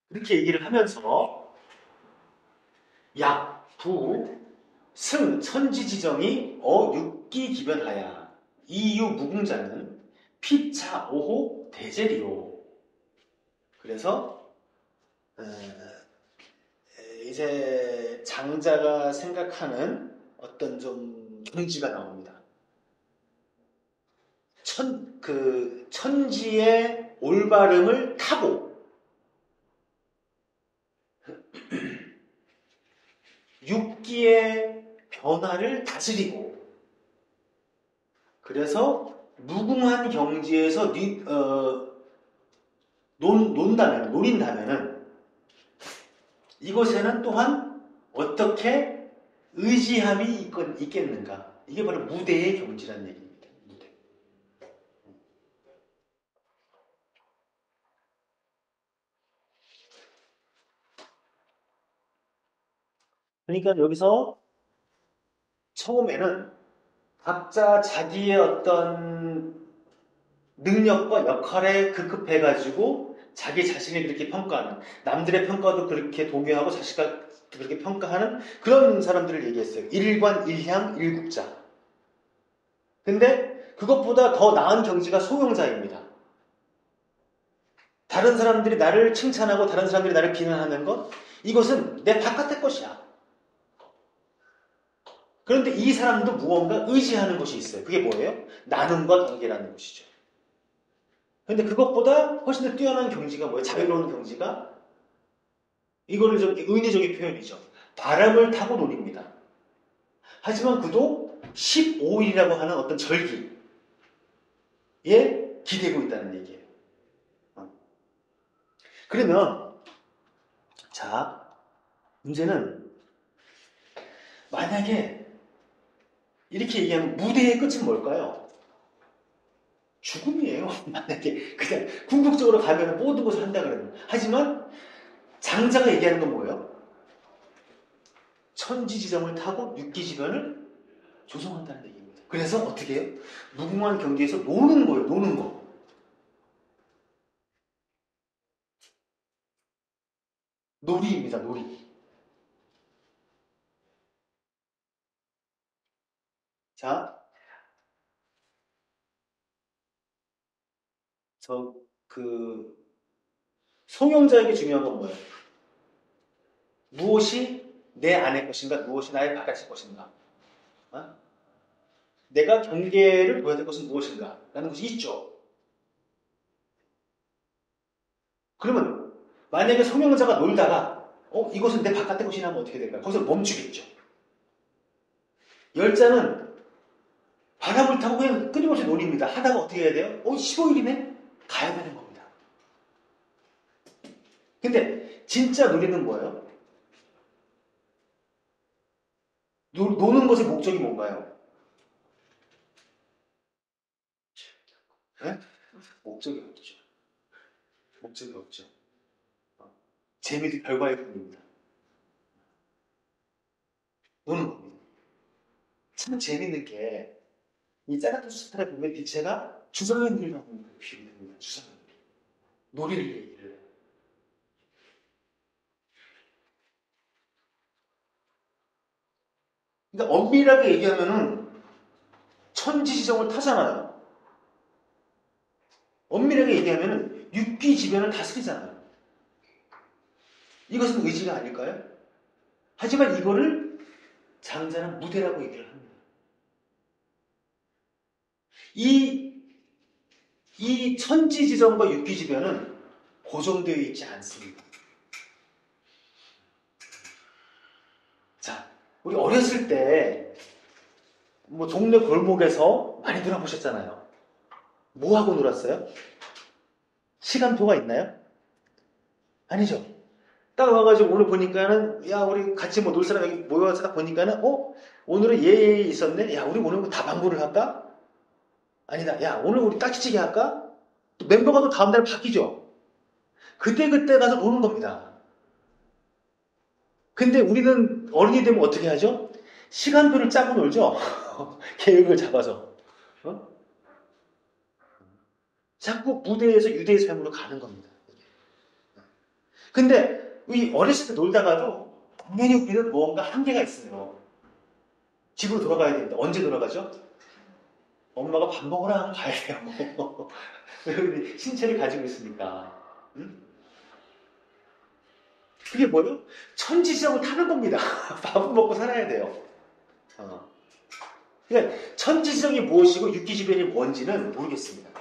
이렇게 얘기를 하면서 약, 부, 승, 천지지정이 육기기변하야 이유 무궁자는 피차, 오호, 대제리요. 그래서 이제 장자가 생각하는 어떤 좀 경지가 나옵니다. 천지의 올바름을 타고 육기의 변화를 다스리고, 그래서 무궁한 경지에서 노린다면은 이곳에는 또한 어떻게 의지함이 있겠는가? 이게 바로 무대의 경지라는 얘기입니다. 무대. 그러니까 여기서 처음에는 각자 자기의 어떤 능력과 역할에 급급해가지고 자기 자신을 그렇게 평가하는, 남들의 평가도 그렇게 동요하고 자식과 그렇게 평가하는 그런 사람들을 얘기했어요. 일관, 일향, 일국자. 근데 그것보다 더 나은 경지가 소용자입니다. 다른 사람들이 나를 칭찬하고 다른 사람들이 나를 비난하는 것, 이것은 내 바깥의 것이야. 그런데 이 사람도 무언가 의지하는 것이 있어요. 그게 뭐예요? 나눔과 관계라는 것이죠. 그런데 그것보다 훨씬 더 뛰어난 경지가 뭐예요? 자유로운 경지가? 이거를 좀 의례적인 표현이죠. 바람을 타고 노립니다. 하지만 그도 15일이라고 하는 어떤 절기에 기대고 있다는 얘기예요. 그러면 자, 문제는 만약에 이렇게 얘기하면 무대의 끝은 뭘까요? 죽음이에요. 만약에 그냥 궁극적으로 가면 모든 것을 한다 그러면. 하지만 장자가 얘기하는 건 뭐예요? 천지지정을 타고 육기지변을 조성한다는 얘기입니다. 그래서 어떻게 해요? 무궁한 경지에서 노는 거예요. 노는 거. 놀이입니다. 놀이. 자, 송영자에게 중요한 건 뭐예요? 무엇이 내 안의 것인가? 무엇이 나의 바깥의 것인가? 어? 내가 경계를 보여야 될 것은 무엇인가? 라는 것이 있죠. 그러면 만약에 성형자가 놀다가 이것은 내 바깥의 것이라면 어떻게 될까요? 거기서 멈추겠죠. 열자는 바람을 타고 그냥 끊임없이 노립니다. 하다가 어떻게 해야 돼요? 15일이네? 가야 되는 겁니다. 근데 진짜 노리는 뭐예요? 노는 것의 목적이 뭔가요? 네? 목적이 없죠. 목적이 없죠. 재미도 결과의 뿐입니다. 노는 겁니다. 참 재밌는 게, 이 짜라투스트라에 보면 디체가 주상현들이라고 비유됩니다. 주상현들. 놀이를 얘기를 해요. 그러니까 엄밀하게 얘기하면은 천지지정을 타잖아요. 엄밀하게 얘기하면은 육기지변을 다스리잖아요. 이것은 의지가 아닐까요? 하지만 이거를 장자는 무대라고 얘기를 합니다. 이 천지지정과 육기지변은 고정되어 있지 않습니다. 자, 우리 어렸을 때 뭐 동네 골목에서 많이 놀아보셨잖아요. 뭐 하고 놀았어요? 시간표가 있나요? 아니죠. 딱 와가지고 오늘 보니까는 야 우리 같이 뭐 놀 사람 여기 모여서 딱 보니까는 오늘은 얘 있었네. 야 우리 오늘 다방구를 할까? 아니다. 야 오늘 우리 딱지치기 할까? 또 멤버가 또 다음날 바뀌죠. 그때 가서 노는 겁니다. 근데 우리는 어른이 되면 어떻게 하죠? 시간표를 짜고 놀죠. 계획을 잡아서. 어? 자꾸 무대에서 유대의 삶으로 가는 겁니다. 근데 이 어렸을 때 놀다가도 당연히 우리는 뭔가 한계가 있어요. 집으로 돌아가야 됩니다. 언제 돌아가죠? 엄마가 밥 먹으라 하면 가야 돼요. 왜 신체를 가지고 있으니까. 응? 그게 뭐예요? 천지지정을 타는 겁니다. 밥은 먹고 살아야 돼요. 그러니까 천지지정이 무엇이고 육기지변이 뭔지는 모르겠습니다.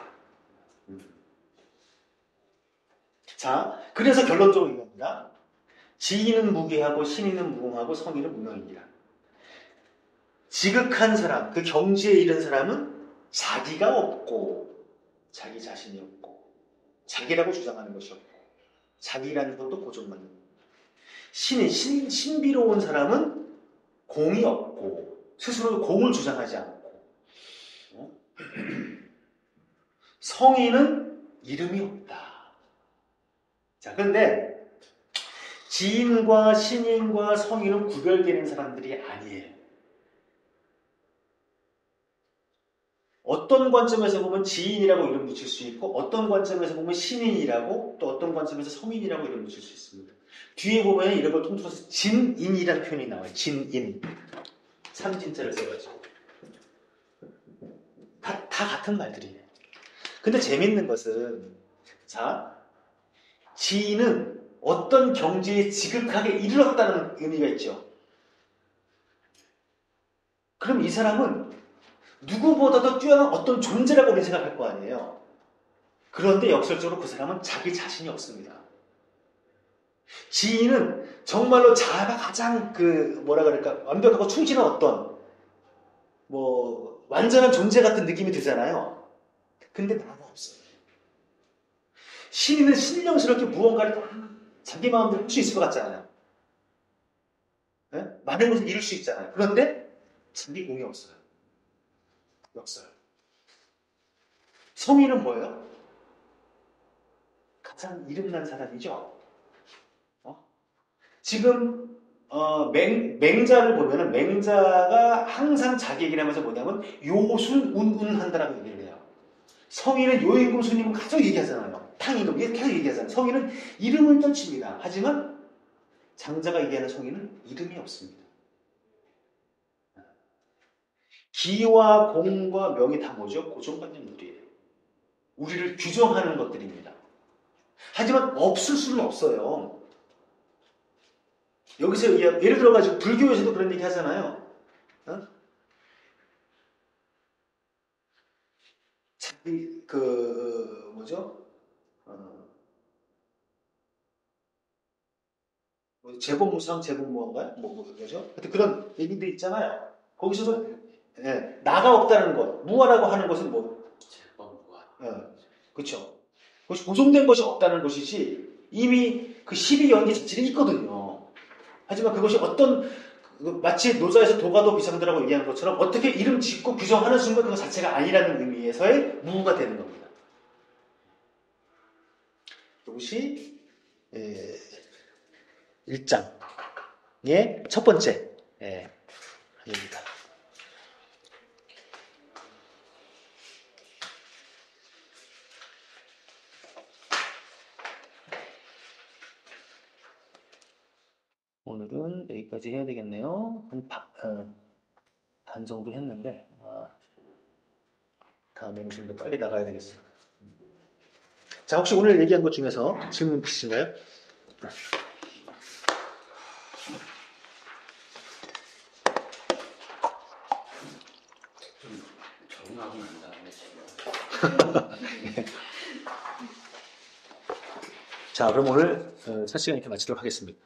자, 그래서 결론적으로 얘기합니다. 지인은 무기하고 신인은 무응하고 성인은 무명이니라. 지극한 사람, 그 경지에 이른 사람은 자기가 없고 자기 자신이 없고 자기라고 주장하는 것이 없고 자기라는 것도 고정만 신비로운 사람은 공이 없고 스스로 공을 주장하지 않고 성인은 이름이 없다. 자, 그런데 지인과 신인과 성인은 구별되는 사람들이 아니에요. 어떤 관점에서 보면 지인이라고 이름 붙일 수 있고 어떤 관점에서 보면 신인이라고 또 어떤 관점에서 성인이라고 이름 붙일 수 있습니다. 뒤에 보면 이런 걸 통틀어서 진인이라는 표현이 나와요. 진인. 삼진자를 써가지고. 다 같은 말들이에요. 근데 재밌는 것은 자, 지인은 어떤 경지에 지극하게 이르렀다는 의미가 있죠. 그럼 이 사람은 누구보다도 뛰어난 어떤 존재라고 우리 생각할 거 아니에요. 그런데 역설적으로 그 사람은 자기 자신이 없습니다. 지인은 정말로 자아가 가장 뭐라 그럴까 완벽하고 충실한 어떤 완전한 존재 같은 느낌이 들잖아요. 근데 나가 없어요. 신인은 신령스럽게 무언가를 자기 마음대로 할 수 있을 것 같잖아요. 네? 많은 것을 이룰 수 있잖아요. 그런데 자기 공이 없어요. 없어요. 성인은 뭐예요? 가장 이름난 사람이죠. 지금 맹자를 보면은 맹자가 항상 자기 얘기를 하면서 뭐냐면 요순운운한다라고 얘기를 해요. 성인은 요임금 순임금 계속 얘기하잖아요. 탕임금 계속 얘기하잖아요. 성인은 이름을 떨칩니다. 하지만 장자가 얘기하는 성인은 이름이 없습니다. 기와 공과 명이 다 뭐죠? 고정관념들이에요. 우리를 규정하는 것들입니다. 하지만 없을 수는 없어요. 여기서 예를 들어가지고 불교에서도 그런 얘기 하잖아요. 자기 뭐죠? 재범무상 재범무한가요? 뭐죠? 하여튼 그런 얘기들 있잖아요. 거기서도 나가 없다는 것, 무아라고 하는 것은 재범무아. 그렇죠. 그것이 고정된 것이 없다는 것이지 이미 그 12연계 자체는 있거든요. 하지만 그것이 마치 노자에서 도가도 비상도라고 얘기하는 것처럼 어떻게 이름 짓고 규정하는 순간 그것 자체가 아니라는 의미에서의 무가 되는 겁니다. 이것이 1장의 첫 번째 입니다. 오늘은 여기까지 해야 되겠네요. 반 정도 했는데 다음에는 좀 더 빨리 나가야 되겠어요. 자, 혹시 오늘 얘기한 것 중에서 질문 있으신가요? 좀 적응하고 난 다음에 지금 자, 그럼 오늘 첫 시간 이렇게 마치도록 하겠습니다.